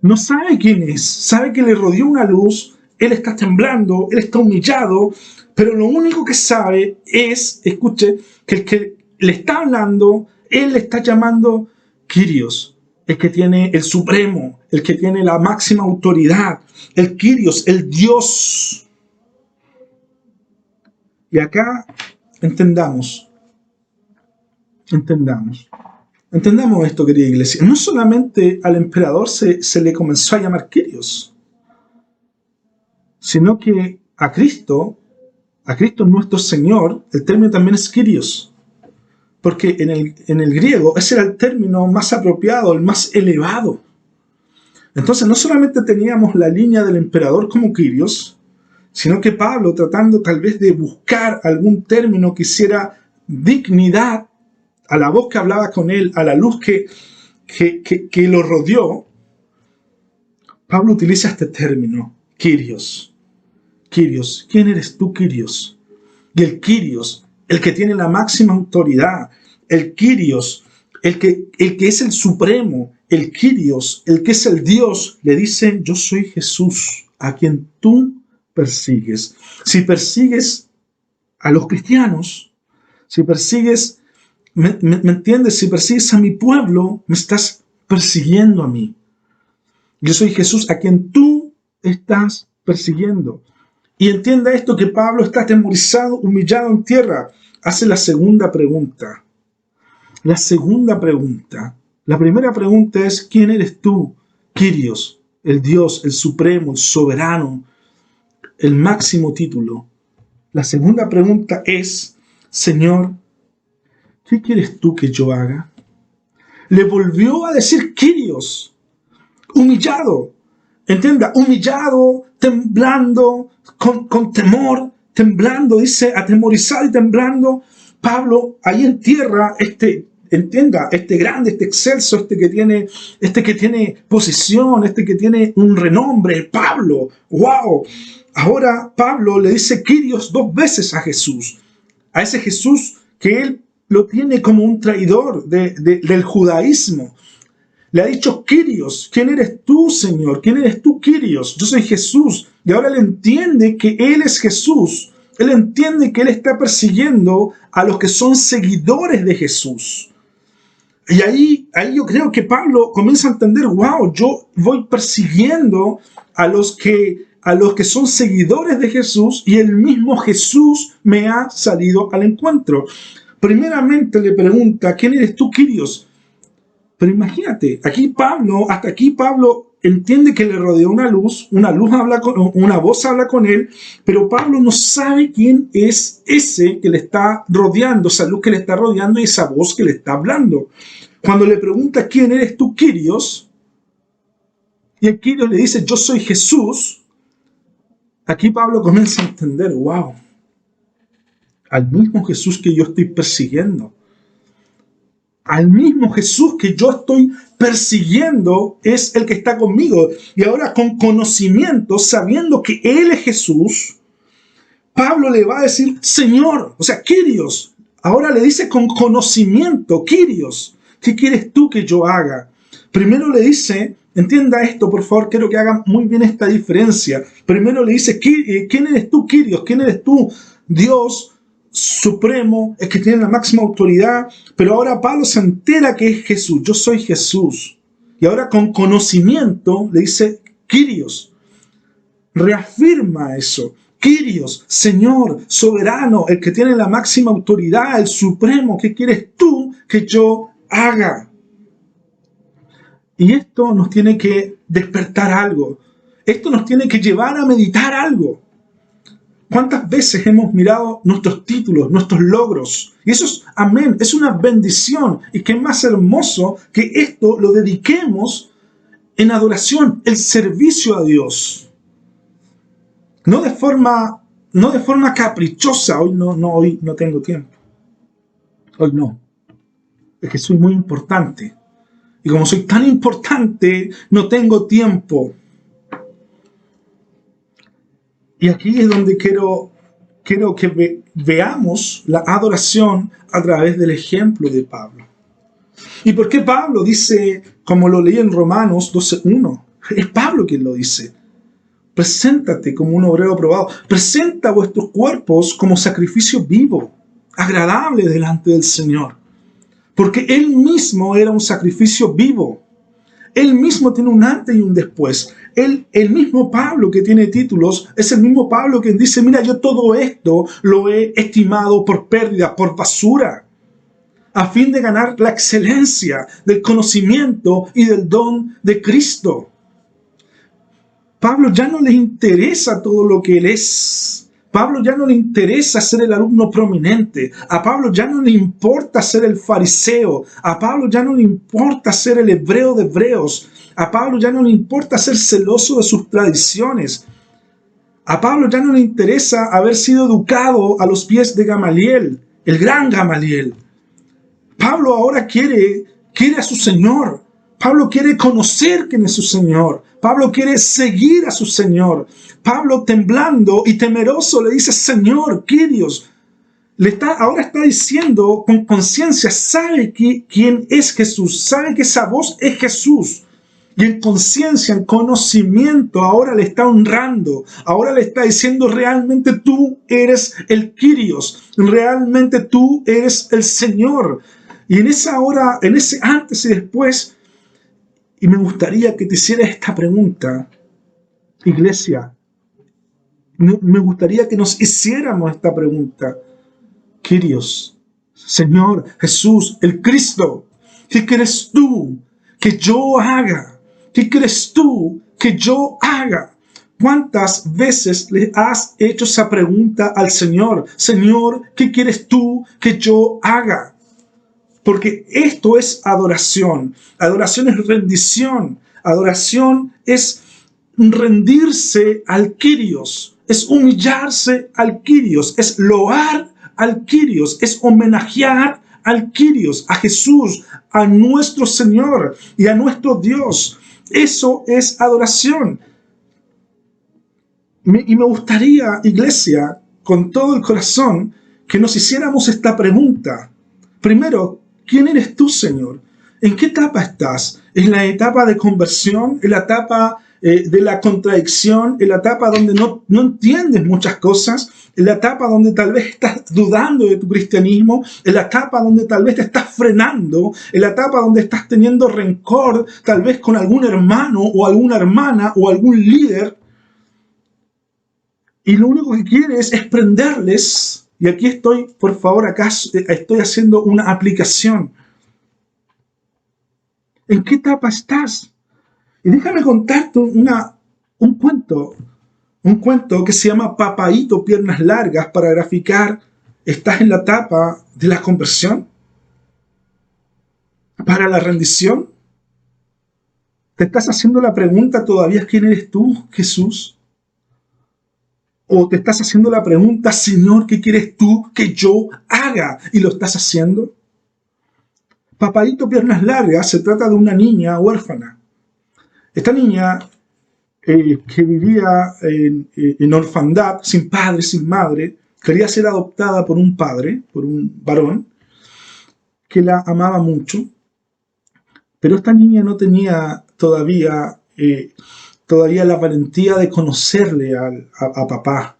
No sabe quién es, sabe que le rodeó una luz, él está temblando, él está humillado, pero lo único que sabe es, escuche, que el que le está hablando, él le está llamando Kyrios. el que tiene el supremo, el que tiene la máxima autoridad, el Kyrios, el Dios. Y acá entendamos esto, querida iglesia. No solamente al emperador se le comenzó a llamar Kyrios, sino que a Cristo nuestro Señor, el término también es Kyrios. Porque en el griego ese era el término más apropiado, el más elevado. Entonces no solamente teníamos la línea del emperador como Kyrios, sino que Pablo, tratando tal vez de buscar algún término que hiciera dignidad a la voz que hablaba con él, a la luz que lo rodeó, Pablo utiliza este término, Kyrios. Kyrios, ¿quién eres tú, Kyrios? Y el Kyrios, el que tiene la máxima autoridad, el Kyrios, el que es el supremo, el Kyrios, el que es el Dios, le dice, yo soy Jesús, a quien tú persigues. Si persigues a los cristianos, si persigues, ¿me entiendes? Si persigues a mi pueblo, me estás persiguiendo a mí. Yo soy Jesús, a quien tú estás persiguiendo. Y entienda esto, que Pablo está atemorizado, humillado en tierra. Hace la segunda pregunta. La segunda pregunta. La primera pregunta es, ¿quién eres tú, Kyrios? El Dios, el supremo, el soberano, el máximo título. La segunda pregunta es, Señor, ¿qué quieres tú que yo haga? Le volvió a decir Kyrios, humillado. Entienda, humillado, temblando, con temor, temblando, dice, atemorizado y temblando. Pablo, ahí en tierra, entienda, este grande, este excelso, este que tiene posición, este que tiene un renombre, Pablo, wow. Ahora Pablo le dice Kyrios 2 veces a Jesús, a ese Jesús que él lo tiene como un traidor del judaísmo. Le ha dicho Kyrios, ¿quién eres tú, Señor? ¿Quién eres tú, Kyrios? Yo soy Jesús. Y ahora él entiende que él es Jesús. Él entiende que él está persiguiendo a los que son seguidores de Jesús. Y ahí yo creo que Pablo comienza a entender, wow, yo voy persiguiendo a los que son seguidores de Jesús y el mismo Jesús me ha salido al encuentro. Primeramente le pregunta, ¿quién eres tú, Kyrios? Pero imagínate, hasta aquí Pablo entiende que le rodeó una voz habla con él, pero Pablo no sabe quién es ese que le está rodeando, esa luz que le está rodeando y esa voz que le está hablando. Cuando le pregunta, ¿quién eres tú, Kyrios? Y el Kyrios le dice, yo soy Jesús. Aquí Pablo comienza a entender, wow, al mismo Jesús que yo estoy persiguiendo. Al mismo Jesús que yo estoy persiguiendo es el que está conmigo. Y ahora con conocimiento, sabiendo que Él es Jesús, Pablo le va a decir, Señor, o sea, Kyrios. Ahora le dice con conocimiento, Kyrios, ¿qué quieres tú que yo haga? Primero le dice, entienda esto, por favor, quiero que hagan muy bien esta diferencia. Primero le dice, ¿quién eres tú, Kyrios? ¿Quién eres tú, Dios supremo, el que tiene la máxima autoridad? Pero ahora Pablo se entera que es Jesús, yo soy Jesús. Y ahora con conocimiento le dice, Kyrios, reafirma eso. Kyrios, Señor, soberano, el que tiene la máxima autoridad, el supremo, ¿qué quieres tú que yo haga? Y esto nos tiene que despertar algo. Esto nos tiene que llevar a meditar algo. ¿Cuántas veces hemos mirado nuestros títulos, nuestros logros? Y eso es, amén, es una bendición. Y qué más hermoso que esto lo dediquemos en adoración, el servicio a Dios. No de forma caprichosa. Hoy no tengo tiempo. Hoy no. Es que soy muy importante. Y como soy tan importante, no tengo tiempo. Y aquí es donde quiero que veamos la adoración a través del ejemplo de Pablo. ¿Y por qué Pablo dice, como lo leí en Romanos 12:1? Es Pablo quien lo dice. Preséntate como un obrero aprobado. Presenta vuestros cuerpos como sacrificio vivo, agradable delante del Señor. Porque Él mismo era un sacrificio vivo. Él mismo tiene un antes y un después. El mismo Pablo que tiene títulos es el mismo Pablo que dice, mira, yo todo esto lo he estimado por pérdida, por basura, a fin de ganar la excelencia del conocimiento y del don de Cristo. Pablo ya no le interesa todo lo que él es. Pablo ya no le interesa ser el alumno prominente. A Pablo ya no le importa ser el fariseo. A Pablo ya no le importa ser el hebreo de hebreos. A Pablo ya no le importa ser celoso de sus tradiciones. A Pablo ya no le interesa haber sido educado a los pies de Gamaliel, el gran Gamaliel. Pablo ahora quiere a su Señor. Pablo quiere conocer quién es su Señor. Pablo quiere seguir a su Señor. Pablo, temblando y temeroso, le dice, Señor, Kyrios. Ahora está diciendo con conciencia, sabe quién es Jesús, sabe que esa voz es Jesús. Y en conciencia, en conocimiento, ahora le está honrando. Ahora le está diciendo, realmente tú eres el Kyrios. Realmente tú eres el Señor. Y en esa hora, en ese antes y después, y me gustaría que te hiciera esta pregunta, iglesia. Me gustaría que nos hiciéramos esta pregunta. Kyrios, Señor Jesús, el Cristo, ¿qué quieres tú que yo haga? ¿Qué quieres tú que yo haga? ¿Cuántas veces le has hecho esa pregunta al Señor? Señor, ¿qué quieres tú que yo haga? Porque esto es adoración. Adoración es rendición. Adoración es rendirse al Kyrios. Es humillarse al Kyrios. Es loar al Kyrios. Es homenajear al Kyrios, a Jesús, a nuestro Señor y a nuestro Dios. Eso es adoración. Y me gustaría, iglesia, con todo el corazón, que nos hiciéramos esta pregunta. Primero, ¿quién eres tú, Señor? ¿En qué etapa estás? ¿En la etapa de conversión? ¿En la etapa de la contradicción? ¿En la etapa donde no entiendes muchas cosas? ¿En la etapa donde tal vez estás dudando de tu cristianismo? ¿En la etapa donde tal vez te estás frenando? ¿En la etapa donde estás teniendo rencor tal vez con algún hermano o alguna hermana o algún líder? Y lo único que quieres es prenderles. Y aquí estoy, por favor, acá estoy haciendo una aplicación. ¿En qué etapa estás? Y déjame contarte un cuento que se llama Papaíto Piernas Largas para graficar, ¿estás en la etapa de la conversión? ¿Para la rendición? ¿Te estás haciendo la pregunta todavía quién eres tú, Jesús? ¿O te estás haciendo la pregunta, Señor, ¿qué quieres tú que yo haga? ¿Y lo estás haciendo? Papaíto Piernas Largas se trata de una niña huérfana. Esta niña que vivía en orfandad, sin padre, sin madre, quería ser adoptada por un padre, por un varón, que la amaba mucho. Pero esta niña no tenía todavía la valentía de conocerle a papá.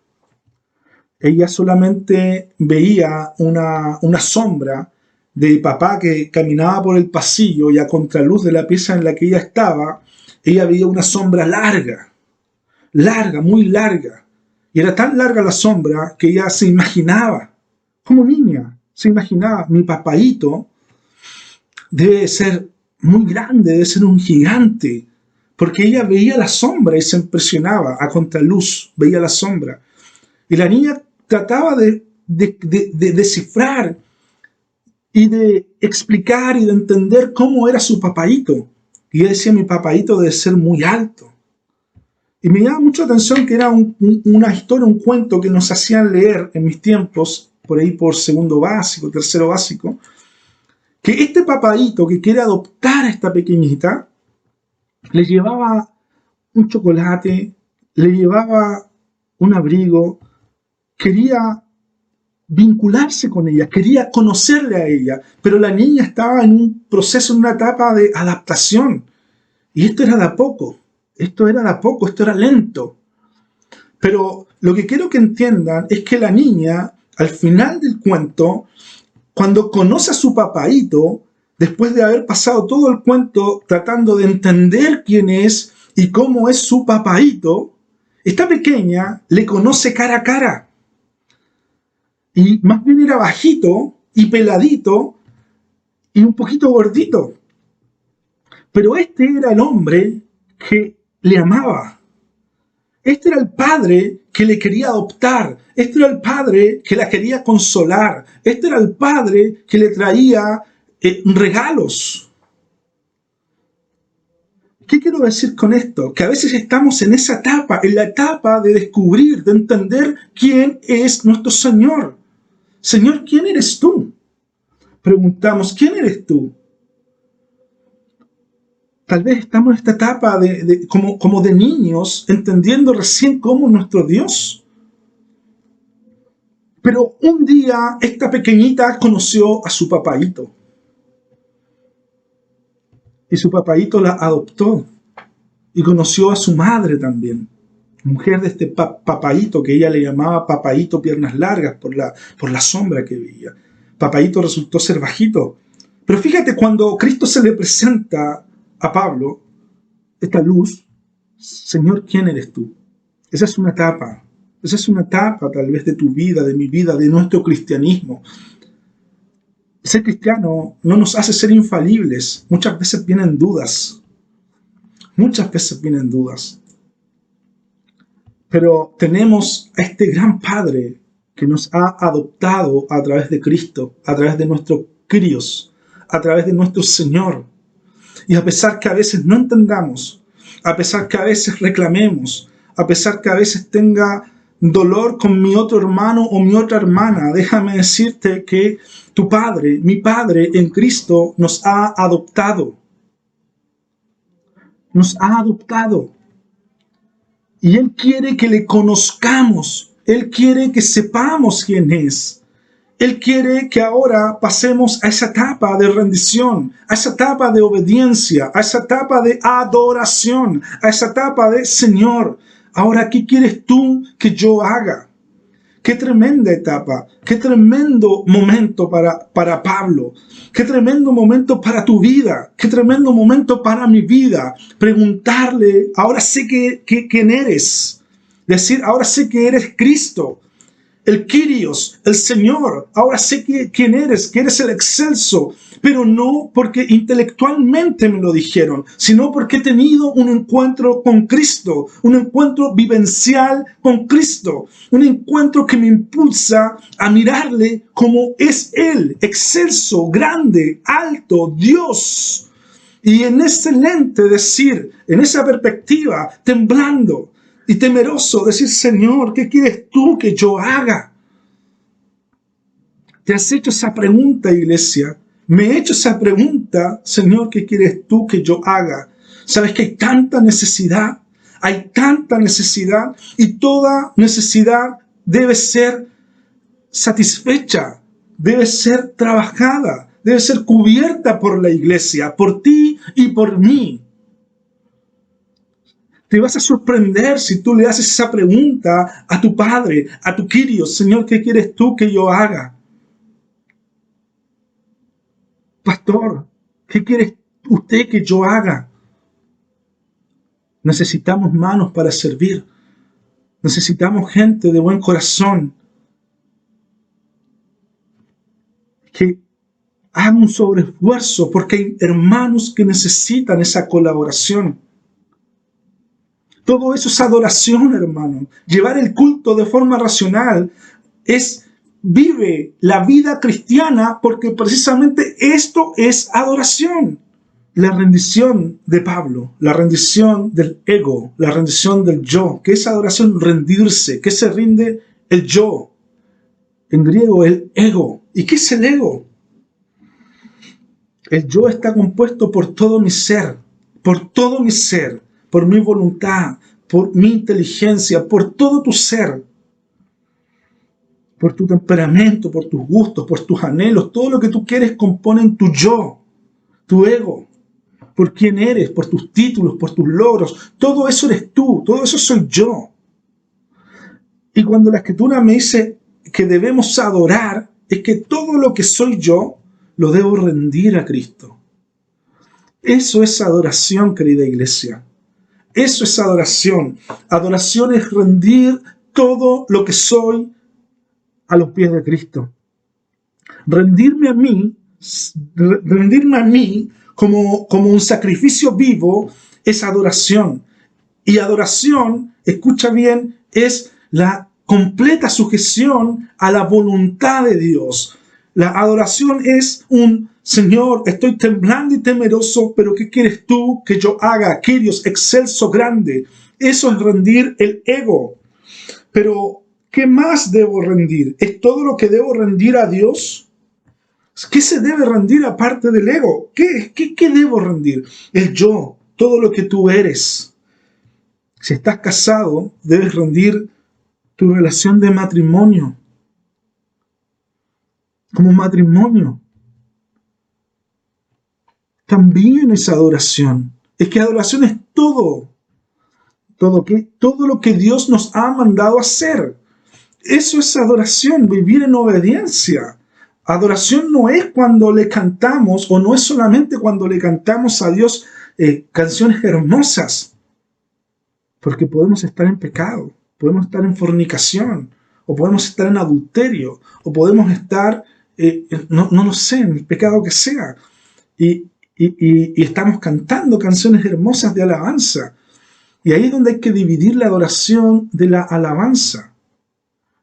Ella solamente veía una sombra de papá que caminaba por el pasillo y a contraluz de la pieza en la que ella estaba, ella veía una sombra larga, muy larga. Y era tan larga la sombra que ella se imaginaba, como niña, se imaginaba, mi papaíto debe ser muy grande, debe ser un gigante, porque ella veía la sombra y se impresionaba, a contraluz veía la sombra. Y la niña trataba de descifrar y de explicar y de entender cómo era su papaíto. Y ella decía, mi papaíto debe ser muy alto. Y me llama mucho la atención que era una historia, un cuento que nos hacían leer en mis tiempos, por ahí por segundo básico, tercero básico, que este papaíto que quiere adoptar a esta pequeñita, le llevaba un chocolate, le llevaba un abrigo, quería vincularse con ella, quería conocerle a ella, pero la niña estaba en un proceso, en una etapa de adaptación. Y esto era de a poco, esto era lento. Pero lo que quiero que entiendan es que la niña, al final del cuento, cuando conoce a su papaíto, después de haber pasado todo el cuento tratando de entender quién es y cómo es su papaíto, esta pequeña le conoce cara a cara. Y más bien era bajito y peladito y un poquito gordito. Pero este era el hombre que le amaba. Este era el padre que le quería adoptar. Este era el padre que la quería consolar. Este era el padre que le traía regalos. ¿Qué quiero decir con esto? Que a veces estamos en esa etapa, en la etapa de descubrir, de entender quién es nuestro Señor. Señor, ¿quién eres tú? Preguntamos, ¿quién eres tú? Tal vez estamos en esta etapa como de niños, entendiendo recién cómo es nuestro Dios. Pero un día esta pequeñita conoció a su papaíto. Y su papaíto la adoptó. Y conoció a su madre también. Mujer de este papaíto que ella le llamaba papaíto piernas largas por la sombra que veía. Papaíto resultó ser bajito. Pero fíjate, cuando Cristo se le presenta a Pablo, esta luz, Señor, ¿quién eres tú? Esa es una etapa. Esa es una etapa tal vez de tu vida, de mi vida, de nuestro cristianismo. Ser cristiano no nos hace ser infalibles. Muchas veces vienen dudas. Muchas veces vienen dudas. Pero tenemos a este gran Padre que nos ha adoptado a través de Cristo, a través de nuestro Kyrios, a través de nuestro Señor. Y a pesar que a veces no entendamos, a pesar que a veces reclamemos, a pesar que a veces tenga dolor con mi otro hermano o mi otra hermana, déjame decirte que tu Padre, mi Padre en Cristo, nos ha adoptado. Nos ha adoptado. Y Él quiere que le conozcamos. Él quiere que sepamos quién es. Él quiere que ahora pasemos a esa etapa de rendición, a esa etapa de obediencia, a esa etapa de adoración, a esa etapa de Señor, ahora, ¿qué quieres tú que yo haga? Qué tremenda etapa, qué tremendo momento para Pablo, qué tremendo momento para tu vida, qué tremendo momento para mi vida. Preguntarle, ahora sé quién eres. Decir, ahora sé que eres Cristo, el Kyrios, el Señor. Ahora sé quién eres, que eres el excelso. Pero no porque intelectualmente me lo dijeron, sino porque he tenido un encuentro con Cristo, un encuentro vivencial con Cristo, un encuentro que me impulsa a mirarle como es Él, excelso, grande, alto, Dios. Y en ese lente decir, en esa perspectiva, temblando y temeroso, decir, Señor, ¿qué quieres tú que yo haga? ¿Te has hecho esa pregunta, iglesia? Me he hecho esa pregunta, Señor, ¿qué quieres tú que yo haga? ¿Sabes que hay tanta necesidad? Hay tanta necesidad y toda necesidad debe ser satisfecha, debe ser trabajada, debe ser cubierta por la iglesia, por ti y por mí. Te vas a sorprender si tú le haces esa pregunta a tu Padre, a tu Kyrios, Señor, ¿qué quieres tú que yo haga? Pastor, ¿qué quiere usted que yo haga? Necesitamos manos para servir. Necesitamos gente de buen corazón que haga un sobreesfuerzo, porque hay hermanos que necesitan esa colaboración. Todo eso es adoración, hermano. Llevar el culto de forma racional vive la vida cristiana, porque precisamente esto es adoración. La rendición de Pablo, la rendición del ego, la rendición del yo. ¿Qué es adoración? Rendirse. ¿Qué se rinde? El yo. En griego, el ego. ¿Y qué es el ego? El yo está compuesto por todo mi ser, por mi voluntad, por mi inteligencia, por todo tu ser. Por tu temperamento, por tus gustos, por tus anhelos, todo lo que tú quieres componen tu yo, tu ego, por quién eres, por tus títulos, por tus logros. Todo eso eres tú, todo eso soy yo. Y cuando la Escritura me dice que debemos adorar, es que todo lo que soy yo lo debo rendir a Cristo. Eso es adoración, querida iglesia. Eso es adoración. Adoración es rendir todo lo que soy a los pies de Cristo. Rendirme a mí como un sacrificio vivo es adoración. Y adoración, escucha bien, es la completa sujeción a la voluntad de Dios. La adoración es un Señor, estoy temblando y temeroso, pero ¿qué quieres tú que yo haga? Kyrios, excelso, grande. Eso es rendir el ego. Pero, ¿qué más debo rendir? ¿Es todo lo que debo rendir a Dios? ¿Qué se debe rendir aparte del ego? ¿Qué debo rendir? El yo, todo lo que tú eres. Si estás casado, debes rendir tu relación de matrimonio. Como matrimonio. También es adoración. Es que adoración es todo. Todo lo que Dios nos ha mandado hacer. Eso es adoración, vivir en obediencia. Adoración no es cuando le cantamos, o no es solamente cuando le cantamos a Dios canciones hermosas. Porque podemos estar en pecado, podemos estar en fornicación, o podemos estar en adulterio, o podemos estar, no lo sé, en el pecado que sea. Y estamos cantando canciones hermosas de alabanza. Y ahí es donde hay que dividir la adoración de la alabanza.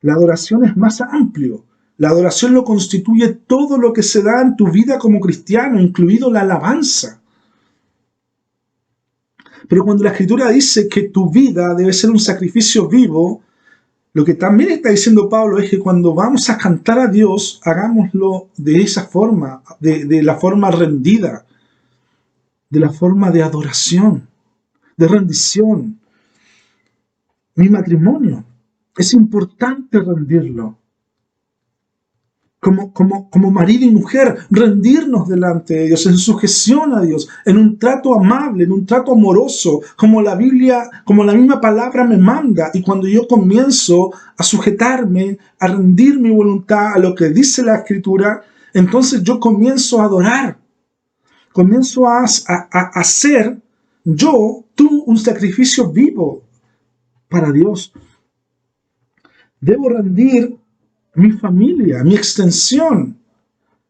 La adoración es más amplio. La adoración lo constituye todo lo que se da en tu vida como cristiano, incluido la alabanza. Pero cuando la Escritura dice que tu vida debe ser un sacrificio vivo, lo que también está diciendo Pablo es que cuando vamos a cantar a Dios, hagámoslo de esa forma, de la forma rendida, de la forma de adoración, de rendición. Mi matrimonio, es importante rendirlo. Como marido y mujer, rendirnos delante de Dios, en sujeción a Dios, en un trato amable, en un trato amoroso, como la Biblia, como la misma palabra me manda. Y cuando yo comienzo a sujetarme, a rendir mi voluntad a lo que dice la Escritura, entonces yo comienzo a adorar. Comienzo a hacer tú, un sacrificio vivo para Dios. Debo rendir mi familia, mi extensión,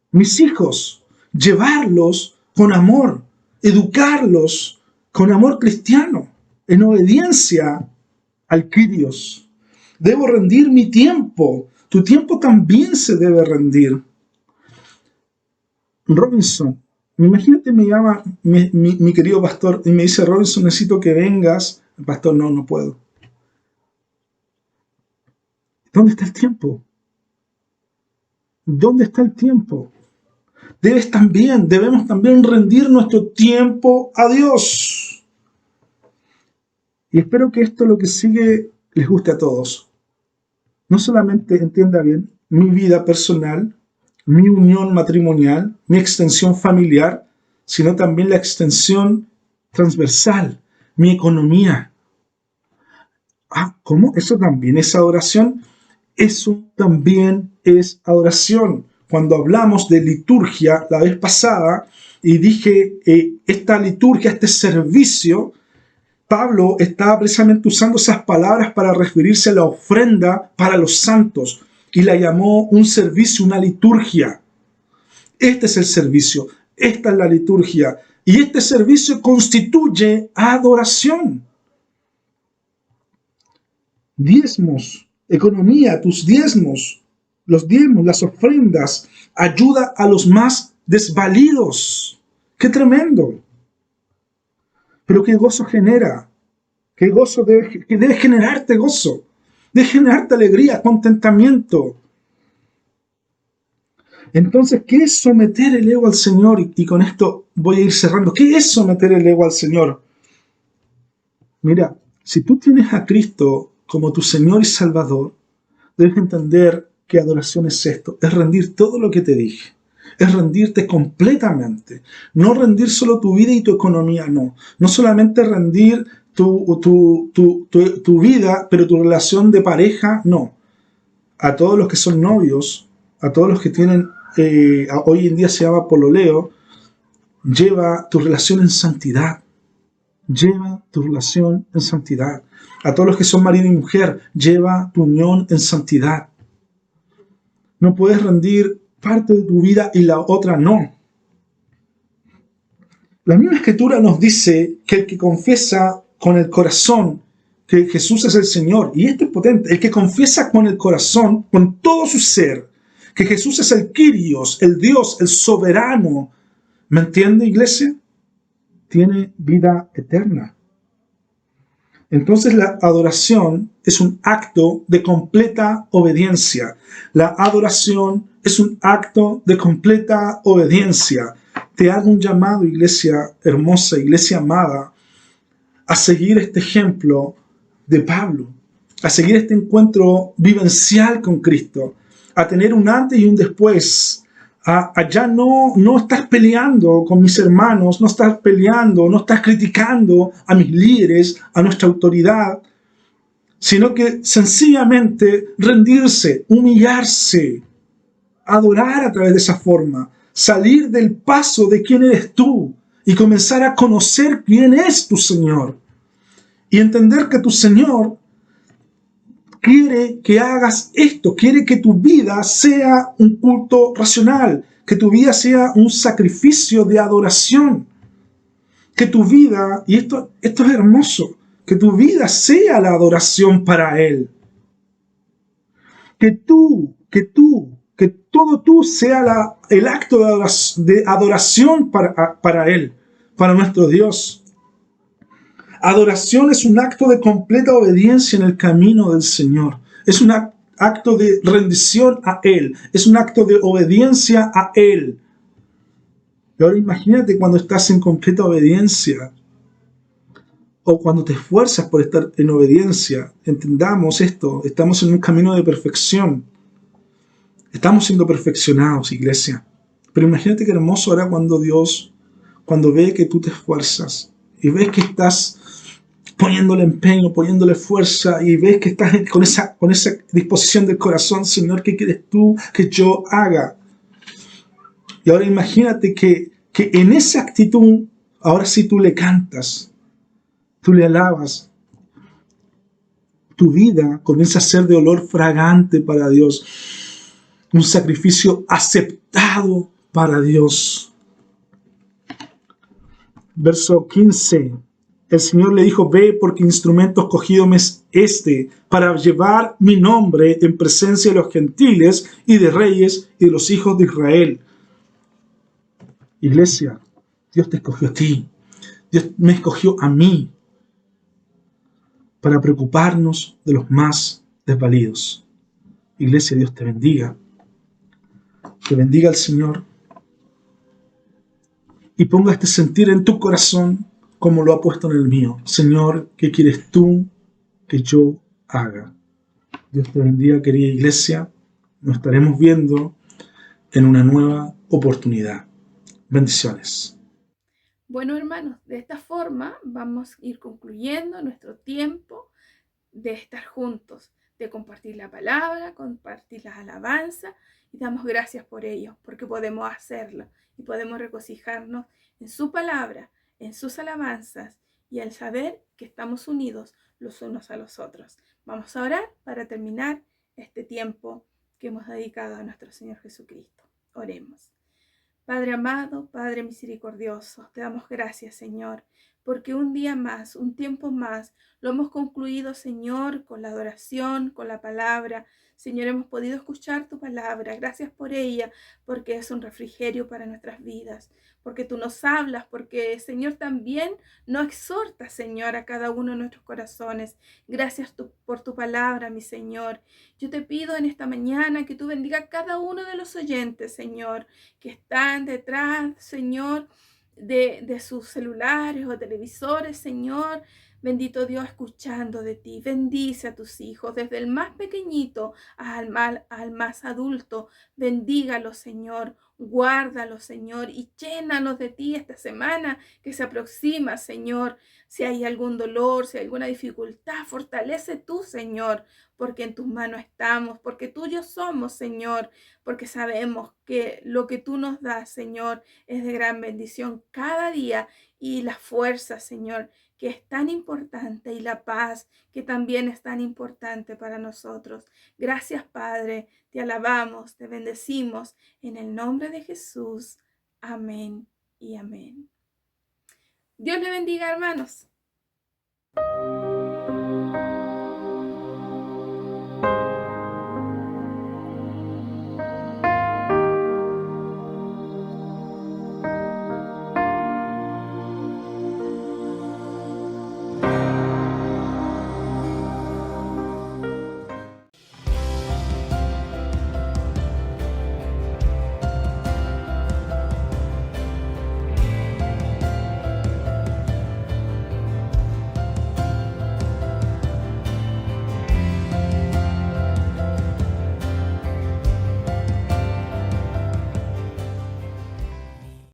mis hijos, llevarlos con amor, educarlos con amor cristiano, en obediencia al Kyrios. Debo rendir mi tiempo. Tu tiempo también se debe rendir. Robinson, imagínate, me llama mi querido pastor y me dice: Robinson, necesito que vengas. El pastor, no puedo. ¿Dónde está el tiempo? ¿Dónde está el tiempo? Debemos también rendir nuestro tiempo a Dios. Y espero que esto, lo que sigue, les guste a todos. No solamente entienda bien mi vida personal, mi unión matrimonial, mi extensión familiar, sino también la extensión transversal, mi economía. ¿Cómo? ¿Eso también es adoración? Eso también es adoración. Cuando hablamos de liturgia la vez pasada, y dije, esta liturgia, este servicio, Pablo estaba precisamente usando esas palabras para referirse a la ofrenda para los santos, y la llamó un servicio, una liturgia. Este es el servicio, esta es la liturgia, y este servicio constituye adoración. Diezmos, economía, tus diezmos, los diezmos, las ofrendas, ayuda a los más desvalidos. ¡Qué tremendo! Pero qué gozo genera, qué gozo debe generarte gozo, debe generarte alegría, contentamiento. Entonces, ¿qué es someter el ego al Señor? Y con esto voy a ir cerrando. ¿Qué es someter el ego al Señor? Mira, si tú tienes a Cristo como tu Señor y Salvador, debes entender que adoración es esto, es rendir todo lo que te dije, es rendirte completamente, no rendir solo tu vida y tu economía, no solamente rendir tu vida, pero tu relación de pareja, no. A todos los que son novios, a todos los que tienen hoy en día se llama pololeo, lleva tu relación en santidad. Lleva tu relación en santidad. A todos los que son marido y mujer, lleva tu unión en santidad. No puedes rendir parte de tu vida y la otra no. La misma Escritura nos dice que el que confiesa con el corazón que Jesús es el Señor, y esto es potente, el que confiesa con el corazón, con todo su ser, que Jesús es el Kyrios, el Dios, el soberano, ¿me entiende, iglesia? Tiene vida eterna. Entonces la adoración es un acto de completa obediencia. La adoración es un acto de completa obediencia. Te hago un llamado, iglesia hermosa, iglesia amada, a seguir este ejemplo de Pablo, a seguir este encuentro vivencial con Cristo, a tener un antes y un después, a ya no estar peleando con mis hermanos, no estar peleando, no estar criticando a mis líderes, a nuestra autoridad, sino que sencillamente rendirse, humillarse, adorar a través de esa forma, salir del paso de quién eres tú y comenzar a conocer quién es tu Señor y entender que tu Señor quiere que hagas esto, quiere que tu vida sea un culto racional, que tu vida sea un sacrificio de adoración, que tu vida, y esto es hermoso, que tu vida sea la adoración para Él, que todo tú sea el acto de adoración para Él, para nuestro Dios. Adoración es un acto de completa obediencia en el camino del Señor. Es un acto de rendición a Él. Es un acto de obediencia a Él. Y ahora imagínate cuando estás en completa obediencia o cuando te esfuerzas por estar en obediencia. Entendamos esto. Estamos en un camino de perfección. Estamos siendo perfeccionados, iglesia. Pero imagínate qué hermoso ahora cuando Dios, cuando ve que tú te esfuerzas y ves que estás poniéndole empeño, poniéndole fuerza y ves que estás con esa disposición del corazón, Señor, ¿qué quieres tú que yo haga? Y ahora imagínate que en esa actitud, ahora sí tú le cantas, tú le alabas, tu vida comienza a ser de olor fragante para Dios, un sacrificio aceptado para Dios. Verso 15. El Señor le dijo, ve porque instrumento escogido me es este, para llevar mi nombre en presencia de los gentiles y de reyes y de los hijos de Israel. Iglesia, Dios te escogió a ti. Dios me escogió a mí para preocuparnos de los más desvalidos. Iglesia, Dios te bendiga. Te bendiga el Señor. Y ponga este sentir en tu corazón como lo ha puesto en el mío. Señor, ¿qué quieres tú que yo haga? Dios te bendiga, querida iglesia. Nos estaremos viendo en una nueva oportunidad. Bendiciones. Bueno, hermanos, de esta forma vamos a ir concluyendo nuestro tiempo de estar juntos, de compartir la palabra, compartir las alabanzas, y damos gracias por ello, porque podemos hacerlo y podemos regocijarnos en su palabra, en sus alabanzas y al saber que estamos unidos los unos a los otros. Vamos a orar para terminar este tiempo que hemos dedicado a nuestro Señor Jesucristo. Oremos. Padre amado, Padre misericordioso, te damos gracias, Señor, porque un día más, un tiempo más, lo hemos concluido, Señor, con la adoración, con la palabra. Señor, hemos podido escuchar tu palabra. Gracias por ella, porque es un refrigerio para nuestras vidas, porque tú nos hablas, porque, Señor, también nos exhortas, Señor, a cada uno de nuestros corazones. Gracias por tu palabra, mi Señor. Yo te pido en esta mañana que tú bendiga a cada uno de los oyentes, Señor, que están detrás, Señor, de sus celulares o televisores, Señor. Bendito Dios, escuchando de ti. Bendice a tus hijos, desde el más pequeñito al más adulto. Bendígalos, Señor. Guárdalos, Señor, y llénanos de ti esta semana que se aproxima, Señor. Si hay algún dolor, si hay alguna dificultad, fortalece tú, Señor, porque en tus manos estamos, porque tuyos somos, Señor, porque sabemos que lo que tú nos das, Señor, es de gran bendición cada día, y la fuerza, Señor, que es tan importante, y la paz, que también es tan importante para nosotros. Gracias, Padre, te alabamos, te bendecimos, en el nombre de Jesús. Amén y amén. Dios le bendiga, hermanos.